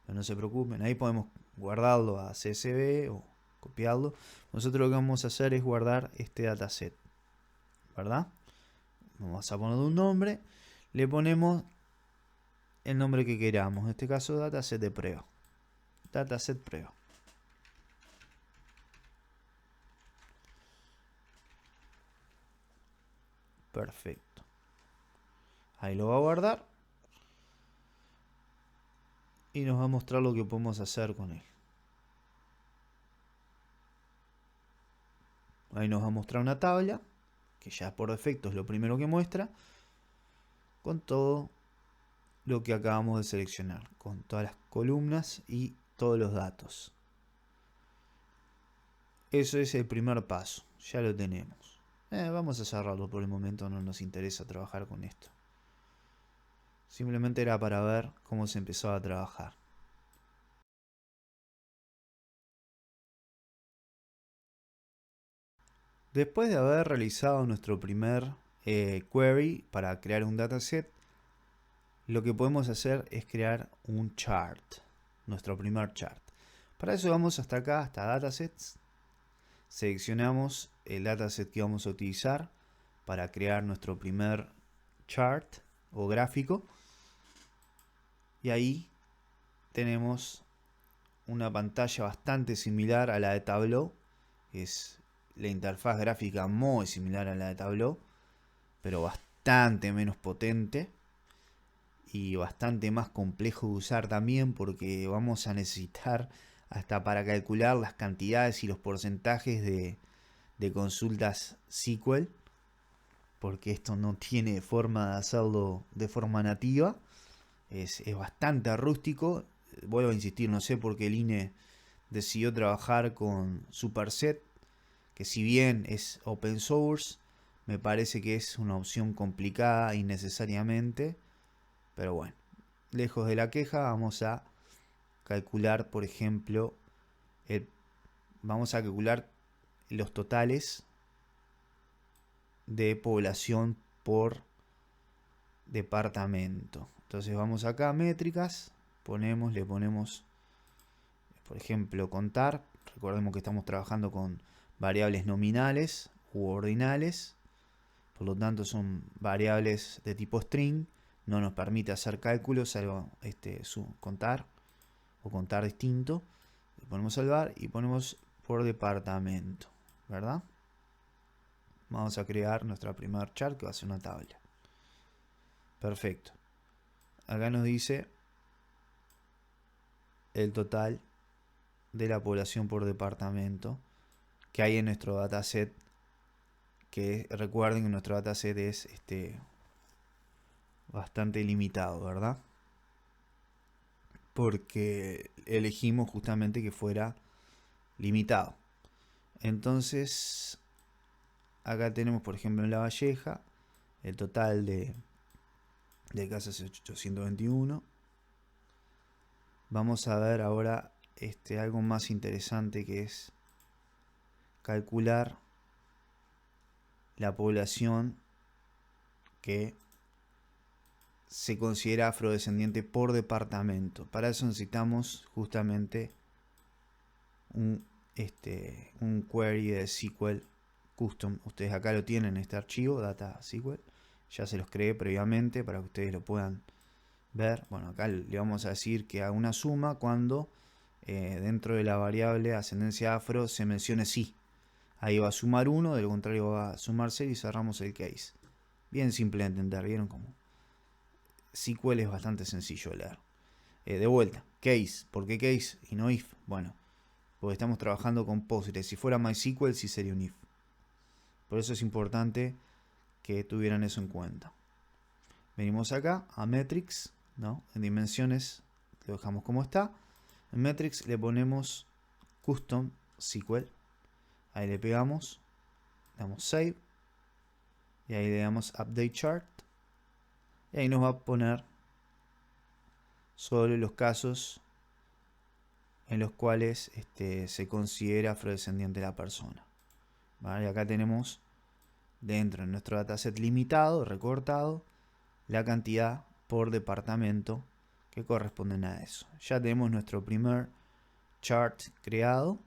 pero no se preocupen. Ahí podemos guardarlo a CSV o copiarlo. Nosotros lo que vamos a hacer es guardar este dataset, ¿verdad? Vamos a poner un nombre. Le ponemos el nombre que queramos. En este caso, dataset de prueba. Dataset prueba. Perfecto. Ahí lo va a guardar. Y nos va a mostrar lo que podemos hacer con él. Ahí nos va a mostrar una tabla, que ya por defecto es lo primero que muestra, con todo lo que acabamos de seleccionar, con todas las columnas y todos los datos. Eso es el primer paso, ya lo tenemos. Vamos a cerrarlo por el momento, no nos interesa trabajar con esto. Simplemente era para ver cómo se empezaba a trabajar. Después de haber realizado nuestro primer query para crear un dataset, lo que podemos hacer es crear un chart, nuestro primer chart. Para eso vamos hasta acá, hasta datasets, seleccionamos el dataset que vamos a utilizar para crear nuestro primer chart o gráfico, y ahí tenemos una pantalla bastante similar a la de Tableau. Es la interfaz gráfica muy similar a la de Tableau, pero bastante menos potente y bastante más complejo de usar también, porque vamos a necesitar hasta para calcular las cantidades y los porcentajes de consultas SQL, porque esto no tiene forma de hacerlo de forma nativa. Es bastante rústico. Vuelvo a insistir, no sé por qué el INE decidió trabajar con Superset, que si bien es open source, me parece que es una opción complicada innecesariamente. Pero bueno, lejos de la queja, vamos a calcular, por ejemplo, vamos a calcular los totales de población por departamento. Entonces vamos acá a métricas, le ponemos, por ejemplo, contar. Recordemos que estamos trabajando con variables nominales u ordinales, por lo tanto son variables de tipo string. No nos permite hacer cálculos, salvo contar o contar distinto. Le ponemos salvar y ponemos por departamento, ¿verdad? Vamos a crear nuestra primer chart, que va a ser una tabla. Perfecto. Acá nos dice el total de la población por departamento que hay en nuestro dataset, que recuerden que nuestro dataset es bastante limitado, ¿verdad? Porque elegimos justamente que fuera limitado. Entonces, acá tenemos, por ejemplo, en La Valleja, el total de casas es 821. Vamos a ver ahora algo más interesante, que es calcular la población que se considera afrodescendiente por departamento. Para eso necesitamos justamente un query de SQL custom. Ustedes acá lo tienen, este archivo, data SQL. Ya se los creé previamente para que ustedes lo puedan ver. Bueno, acá le vamos a decir que haga una suma cuando dentro de la variable ascendencia afro se mencione sí. Ahí va a sumar 1, de lo contrario va a sumar 0 y cerramos el case. Bien simple de entender, ¿vieron cómo? SQL es bastante sencillo de leer. De vuelta, case. ¿Por qué case y no if? Bueno, porque estamos trabajando con Postgres. Si fuera MySQL sí sería un if. Por eso es importante que tuvieran eso en cuenta. Venimos acá a metrics, ¿no? En dimensiones lo dejamos como está. En metrics le ponemos custom SQL. Ahí le pegamos, damos save y ahí le damos update chart y ahí nos va a poner sobre los casos en los cuales se considera afrodescendiente la persona. ¿Vale? Y acá tenemos dentro de nuestro dataset limitado, recortado, la cantidad por departamento que corresponden a eso. Ya tenemos nuestro primer chart creado.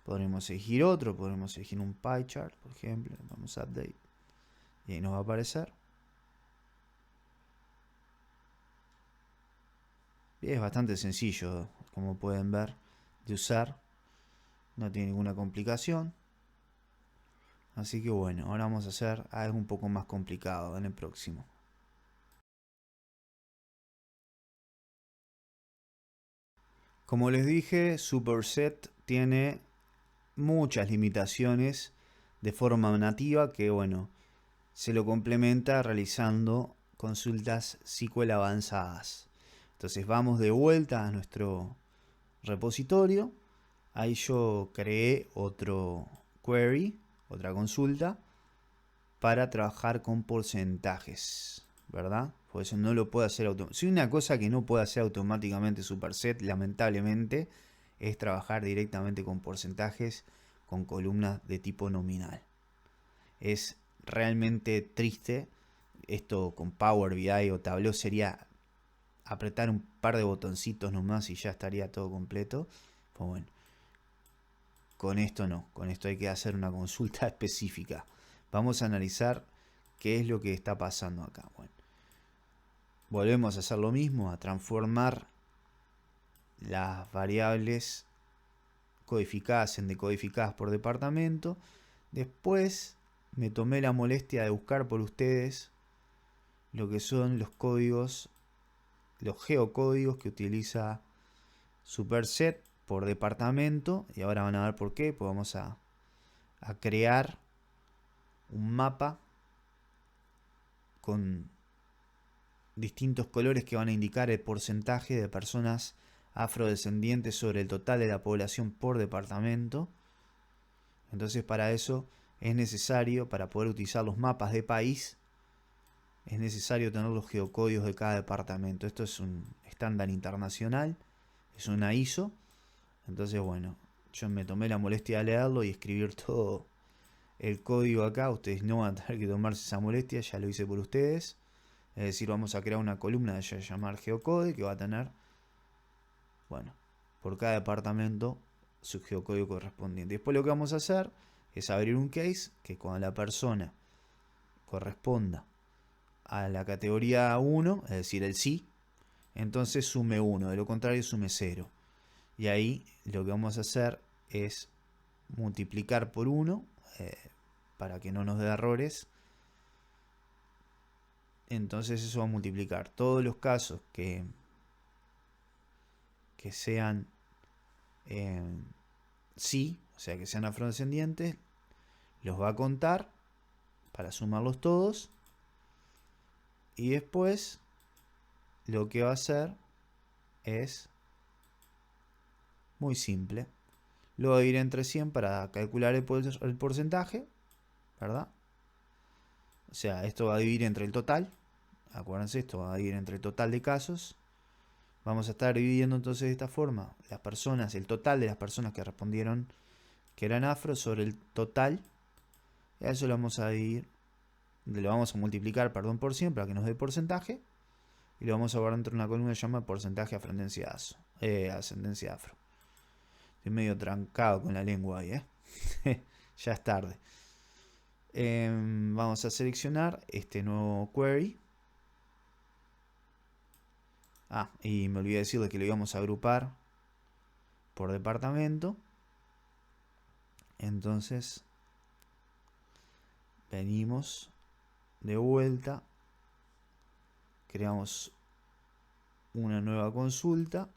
Podremos elegir otro, podremos elegir un pie chart, por ejemplo. Vamos a update y ahí nos va a aparecer. Y es bastante sencillo, como pueden ver, de usar. No tiene ninguna complicación. Así que bueno, ahora vamos a hacer algo un poco más complicado en el próximo. Como les dije, Superset tiene muchas limitaciones de forma nativa que, bueno, se lo complementa realizando consultas SQL avanzadas. Entonces vamos de vuelta a nuestro repositorio. Ahí yo creé otro query, otra consulta, para trabajar con porcentajes, ¿verdad? Por eso no lo puedo hacer automáticamente. Si una cosa que no puede hacer automáticamente Superset, lamentablemente, es trabajar directamente con porcentajes con columnas de tipo nominal. Es realmente triste. Esto con Power BI o Tableau sería apretar un par de botoncitos nomás y ya estaría todo completo. Pues bueno, con esto no, con esto hay que hacer una consulta específica. Vamos a analizar qué es lo que está pasando acá. Bueno, volvemos a hacer lo mismo, a transformar las variables codificadas en decodificadas por departamento. Después me tomé la molestia de buscar por ustedes lo que son los códigos, los geocódigos que utiliza Superset por departamento. Y ahora van a ver por qué. Pues vamos a crear un mapa con distintos colores que van a indicar el porcentaje de personas afrodescendientes sobre el total de la población por departamento. Entonces para eso es necesario, para poder utilizar los mapas de país, es necesario tener los geocódigos de cada departamento. Esto es un estándar internacional, es una ISO. Entonces bueno, yo me tomé la molestia de leerlo y escribir todo el código acá. Ustedes no van a tener que tomarse esa molestia, ya lo hice por ustedes. Es decir, vamos a crear una columna de llamar geocode que va a tener, bueno, por cada departamento su geocódigo correspondiente. Después lo que vamos a hacer es abrir un case que cuando la persona corresponda a la categoría 1, es decir, el sí, entonces sume 1, de lo contrario sume 0. Y ahí lo que vamos a hacer es multiplicar por 1 para que no nos dé errores. Entonces eso va a multiplicar todos los casos que sean sí, o sea que sean afrodescendientes, los va a contar para sumarlos todos. Y después lo que va a hacer es muy simple. Lo va a dividir entre 100 para calcular el porcentaje, ¿verdad? O sea, esto va a dividir entre el total. Acuérdense, esto va a dividir entre el total de casos. Vamos a estar dividiendo entonces de esta forma las personas, el total de las personas que respondieron que eran afro sobre el total. Y a eso lo vamos a dividir, lo vamos a multiplicar, perdón, por 100 para que nos dé el porcentaje. Y lo vamos a guardar dentro de una columna que se llama porcentaje ascendencia afro. Estoy medio trancado con la lengua ahí, ya es tarde. Vamos a seleccionar este nuevo query. Y me olvidé decirle que lo íbamos a agrupar por departamento. Entonces venimos de vuelta, creamos una nueva consulta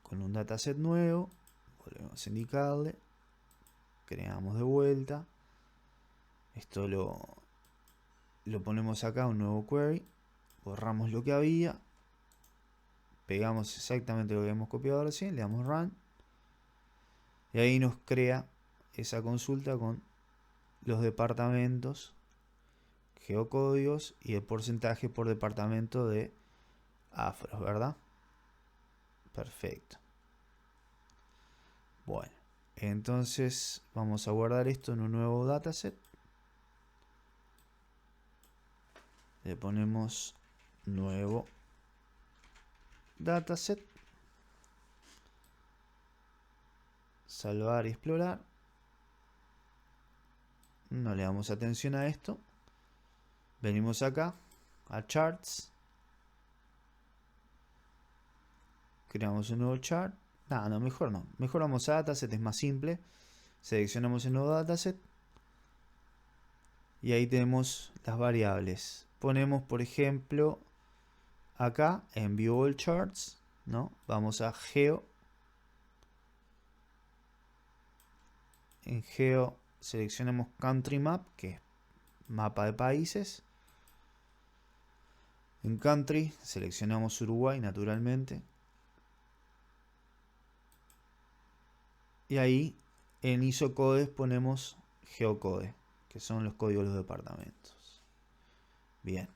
con un dataset nuevo, volvemos a indicarle, creamos de vuelta, esto lo ponemos acá, un nuevo query, borramos lo que había, pegamos exactamente lo que hemos copiado recién, le damos run y ahí nos crea esa consulta con los departamentos, geocódigos y el porcentaje por departamento de afros, ¿verdad? Perfecto. Bueno, entonces vamos a guardar esto en un nuevo dataset. Le ponemos nuevo dataset, salvar y explorar. No le damos atención a esto. Venimos acá a charts, creamos un nuevo chart. No, mejor no, mejor vamos a dataset, es más simple. Seleccionamos el nuevo dataset y ahí tenemos las variables. Ponemos, por ejemplo, acá en View All Charts, ¿no? Vamos a Geo. En Geo seleccionamos Country Map, que es mapa de países. En Country seleccionamos Uruguay, naturalmente. Y ahí en ISOcodes ponemos Geocode, que son los códigos de los departamentos. Bien.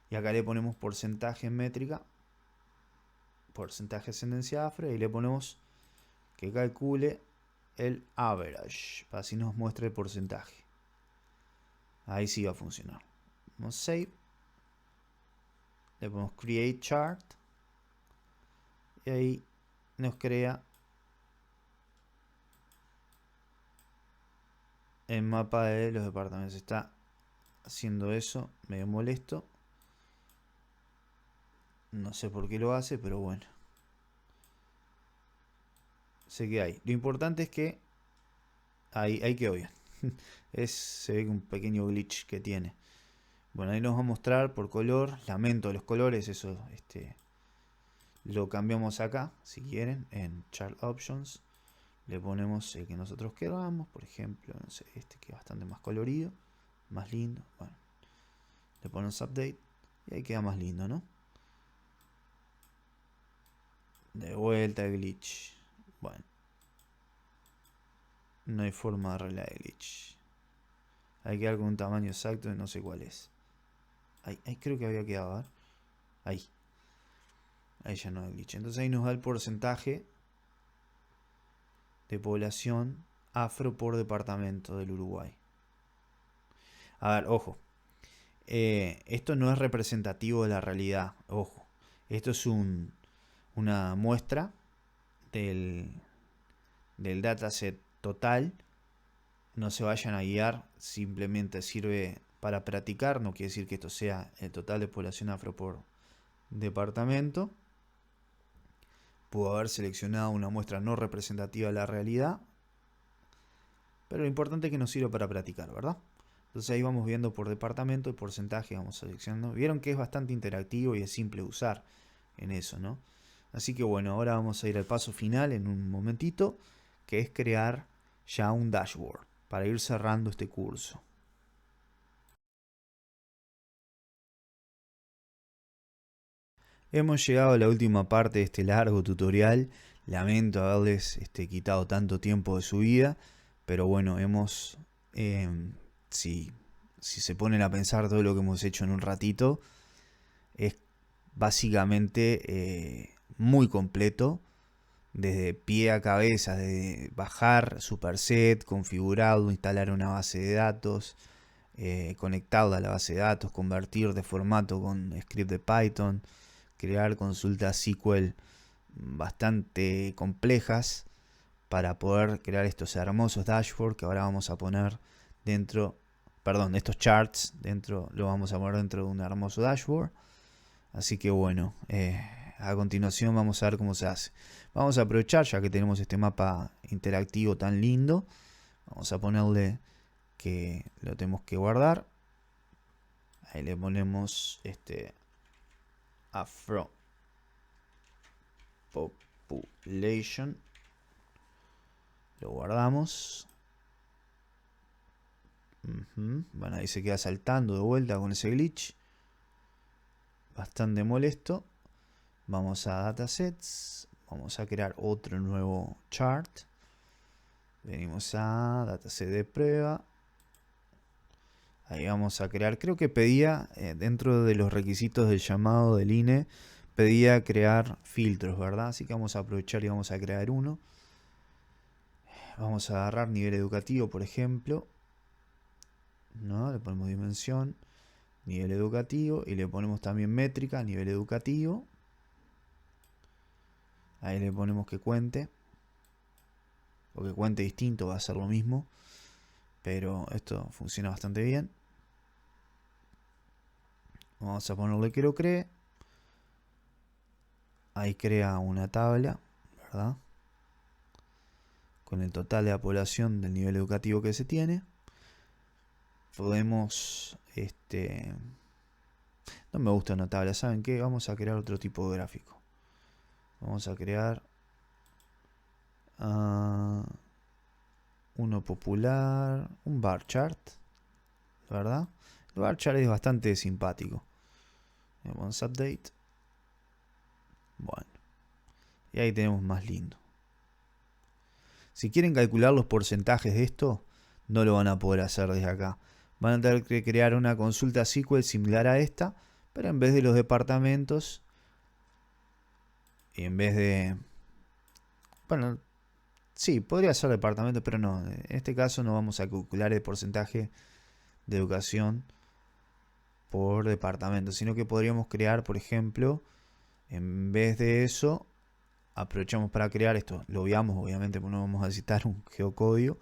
Y acá le ponemos porcentaje en métrica, porcentaje de ascendencia afro, y le ponemos que calcule el average, para así nos muestre el porcentaje. Ahí sí va a funcionar. Vamos a save. Le ponemos create chart. Y ahí nos crea el mapa de los departamentos. Está haciendo eso, medio molesto. No sé por qué lo hace, pero bueno. Sé que hay. Lo importante es que ahí quedó bien. Se ve un pequeño glitch que tiene. Bueno, ahí nos va a mostrar por color. Lamento los colores, eso lo cambiamos acá, si quieren, en Chart Options. Le ponemos el que nosotros queramos, por ejemplo, no sé, este que es bastante más colorido, más lindo. Bueno, le ponemos Update y ahí queda más lindo, ¿no? De vuelta el glitch. Bueno, no hay forma de arreglar el glitch. Hay que dar con un tamaño exacto y no sé cuál es. Ahí creo que había quedado, a ver. Ahí ya no hay glitch. Entonces ahí nos da el porcentaje de población afro por departamento del Uruguay. A ver, ojo. Esto no es representativo de la realidad. Ojo. Esto es una muestra del dataset total. No se vayan a guiar. Simplemente sirve para practicar. No quiere decir que esto sea el total de población afro por departamento. Pudo haber seleccionado una muestra no representativa de la realidad. Pero lo importante es que nos sirve para practicar, ¿verdad? Entonces ahí vamos viendo por departamento el porcentaje, vamos seleccionando. Vieron que es bastante interactivo y es simple de usar en eso, ¿no? Así que bueno, ahora vamos a ir al paso final en un momentito, que es crear ya un dashboard para ir cerrando este curso. Hemos llegado a la última parte de este largo tutorial. Lamento haberles quitado tanto tiempo de su vida, pero bueno, hemos, si se ponen a pensar todo lo que hemos hecho en un ratito, es básicamente muy completo, desde pie a cabeza, de bajar Superset, configurado, instalar una base de datos, conectarla a la base de datos, convertir de formato con script de Python, crear consultas SQL bastante complejas para poder crear estos hermosos dashboards que ahora vamos a poner dentro, perdón, estos charts dentro, lo vamos a poner dentro de un hermoso dashboard. Así que bueno, A continuación vamos a ver cómo se hace. Vamos a aprovechar, ya que tenemos este mapa interactivo tan lindo, vamos a ponerle que lo tenemos que guardar. Ahí le ponemos Afro Population. Lo guardamos. Bueno, ahí se queda saltando de vuelta con ese glitch. Bastante molesto. Vamos a datasets. Vamos a crear otro nuevo chart. Venimos a dataset de prueba. Ahí vamos a crear, creo que pedía, dentro de los requisitos del llamado del INE, pedía crear filtros, ¿verdad? Así que vamos a aprovechar y vamos a crear uno. Vamos a agarrar nivel educativo, por ejemplo. ¿No? Le ponemos dimensión, nivel educativo, y le ponemos también métrica, nivel educativo. Ahí le ponemos que cuente. O que cuente distinto, va a ser lo mismo. Pero esto funciona bastante bien. Vamos a ponerle que lo cree. Ahí crea una tabla, ¿verdad? Con el total de la población del nivel educativo que se tiene. Podemos, no me gusta una tabla, ¿saben qué? Vamos a crear otro tipo de gráfico. Vamos a crear uno popular, un bar chart, ¿verdad? El bar chart es bastante simpático. Vamos a update. Bueno, y ahí tenemos más lindo. Si quieren calcular los porcentajes de esto, no lo van a poder hacer desde acá. Van a tener que crear una consulta SQL similar a esta, pero en vez de los departamentos, y en vez de... Bueno, sí, podría ser departamento, pero no. En este caso no vamos a calcular el porcentaje de educación por departamento, sino que podríamos crear, por ejemplo, en vez de eso, aprovechamos para crear esto. Lo obviamos, obviamente, porque no vamos a necesitar un geocódigo.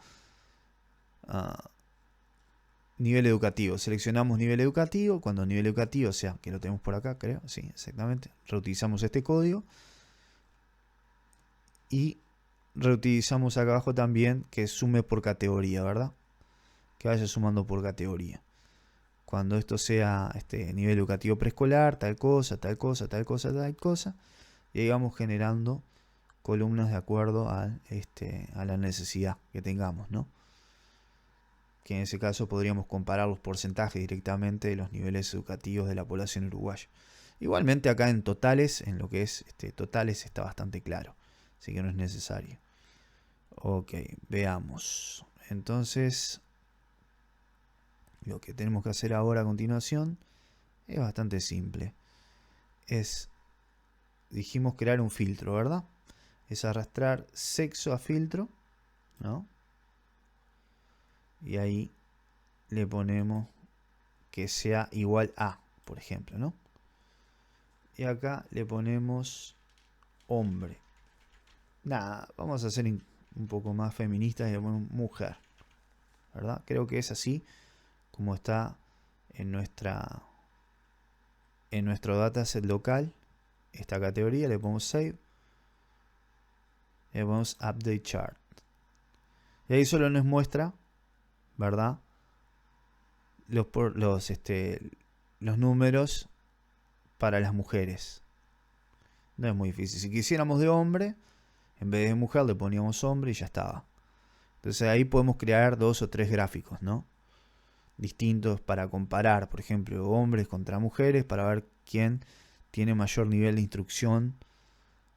Nivel educativo. Seleccionamos nivel educativo. Cuando nivel educativo, o sea, que lo tenemos por acá, creo. Sí, exactamente. Reutilizamos este código. Y reutilizamos acá abajo también que sume por categoría, ¿verdad? Que vaya sumando por categoría. Cuando esto sea nivel educativo preescolar, tal cosa, tal cosa, tal cosa, tal cosa. Y ahí vamos generando columnas de acuerdo a la necesidad que tengamos, ¿no? Que en ese caso podríamos comparar los porcentajes directamente de los niveles educativos de la población uruguaya. Igualmente acá en totales, en lo que es totales está bastante claro, así que no es necesario. Ok, veamos. Entonces, lo que tenemos que hacer ahora a continuación es bastante simple. Dijimos crear un filtro, ¿verdad? Es arrastrar sexo a filtro, ¿no? Y ahí le ponemos que sea igual a, por ejemplo, ¿no? Y acá le ponemos hombre. Nada, vamos a ser un poco más feministas y le ponemos mujer, ¿verdad? Creo que es así como está en nuestro dataset local. Esta categoría le ponemos save. Le ponemos update chart. Y ahí solo nos muestra, ¿verdad? Los números para las mujeres. No es muy difícil. Si quisiéramos de hombre, en vez de mujer le poníamos hombre y ya estaba. Entonces ahí podemos crear 2 o 3 gráficos, ¿no? Distintos para comparar, por ejemplo, hombres contra mujeres, para ver quién tiene mayor nivel de instrucción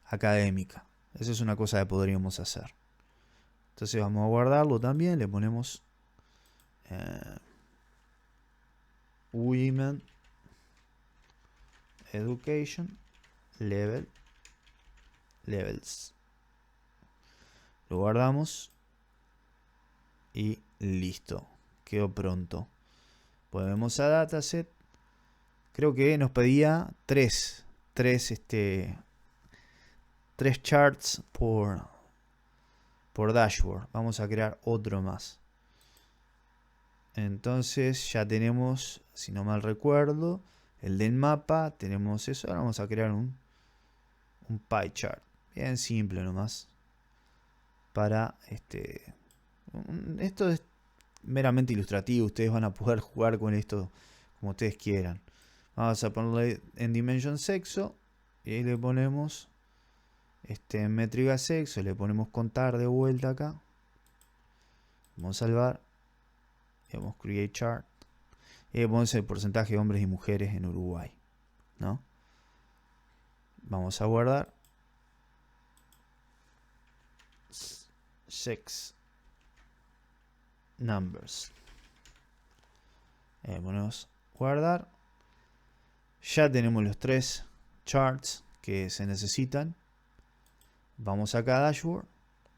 académica. Eso es una cosa que podríamos hacer. Entonces vamos a guardarlo también, le ponemos Women Education Levels. Lo guardamos y listo. Quedó pronto. Volvemos a dataset. Creo que nos pedía 3 charts por dashboard. Vamos a crear otro más. Entonces ya tenemos, si no mal recuerdo, el del mapa. Tenemos eso. Ahora vamos a crear un un pie chart. Bien simple nomás. Para esto es meramente ilustrativo. Ustedes van a poder jugar con esto como ustedes quieran. Vamos a ponerle en dimension sexo. Y ahí le ponemos métrica sexo. Le ponemos contar de vuelta acá. Vamos a salvar. Y vamos a create chart. Y le ponemos el porcentaje de hombres y mujeres en Uruguay, ¿no? Vamos a guardar. Sex numbers. Ponemos guardar. Ya tenemos los 3 charts que se necesitan. Vamos acá a dashboard,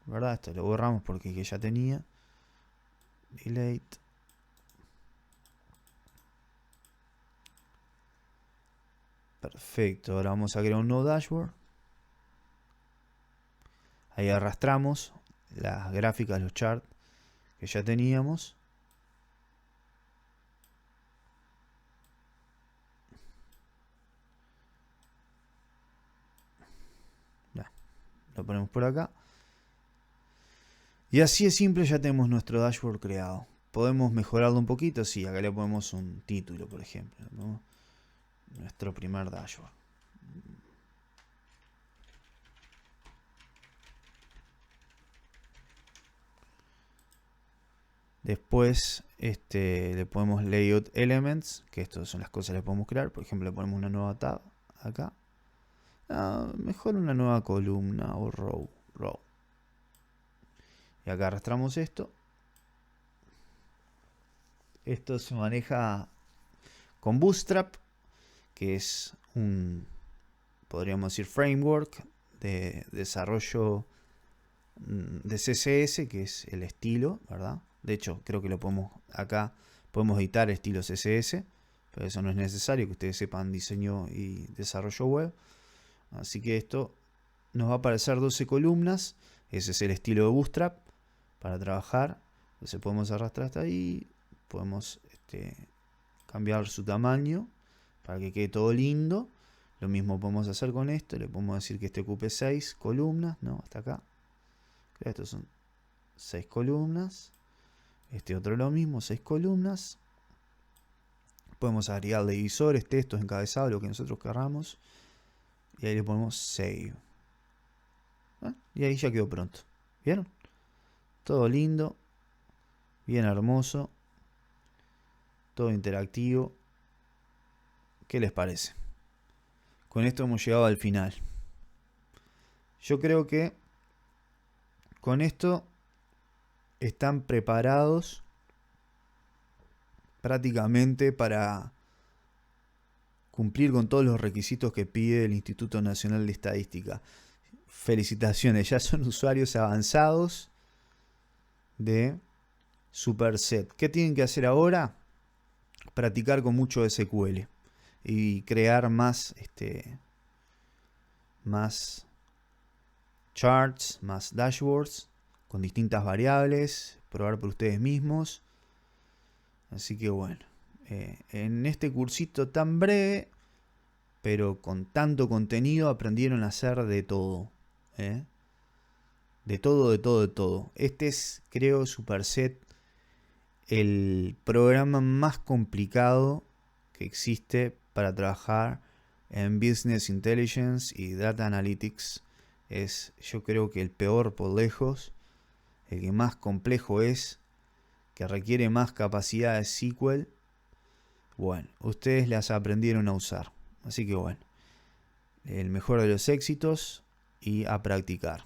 ¿verdad? Esto lo borramos porque ya tenía. Delete. Perfecto, ahora vamos a crear un nuevo dashboard. Ahí arrastramos las gráficas, los charts que ya teníamos. Lo ponemos por acá. Y así es simple, ya tenemos nuestro dashboard creado. ¿Podemos mejorarlo un poquito? Sí, acá le ponemos un título, por ejemplo, ¿no? Nuestro primer dashboard. Después le ponemos layout elements, que estas son las cosas que le podemos crear. Por ejemplo, le ponemos una nueva tab acá. Mejor una nueva columna o row. Y acá arrastramos esto. Esto se maneja con Bootstrap, que es un, podríamos decir, framework de desarrollo de CSS, que es el estilo, ¿verdad? De hecho, creo que lo podemos acá, podemos editar estilo CSS, pero eso no es necesario, que ustedes sepan diseño y desarrollo web. Así que esto nos va a aparecer 12 columnas. Ese es el estilo de Bootstrap para trabajar. Entonces podemos arrastrar hasta ahí. Podemos cambiar su tamaño para que quede todo lindo. Lo mismo podemos hacer con esto. Le podemos decir que ocupe 6 columnas. No, hasta acá. Estos son 6 columnas. Este otro lo mismo, 6 columnas. Podemos agregarle divisores, textos, encabezados, lo que nosotros queramos. Y ahí le ponemos save. Y ahí ya quedó pronto. ¿Vieron? Todo lindo. Bien hermoso. Todo interactivo. ¿Qué les parece? Con esto hemos llegado al final. Yo creo que con esto están preparados prácticamente para cumplir con todos los requisitos que pide el Instituto Nacional de Estadística. Felicitaciones, ya son usuarios avanzados de Superset. ¿Qué tienen que hacer ahora? Practicar con mucho SQL y crear más charts, más dashboards con distintas variables, probar por ustedes mismos. Así que bueno, en este cursito tan breve, pero con tanto contenido, aprendieron a hacer de todo. De todo. Este es, creo, Superset, el programa más complicado que existe para trabajar en Business Intelligence y Data Analytics. Es, yo creo que el peor por lejos, el que más complejo es, que requiere más capacidad de SQL. Bueno, ustedes las aprendieron a usar. Así que bueno, el mejor de los éxitos y a practicar.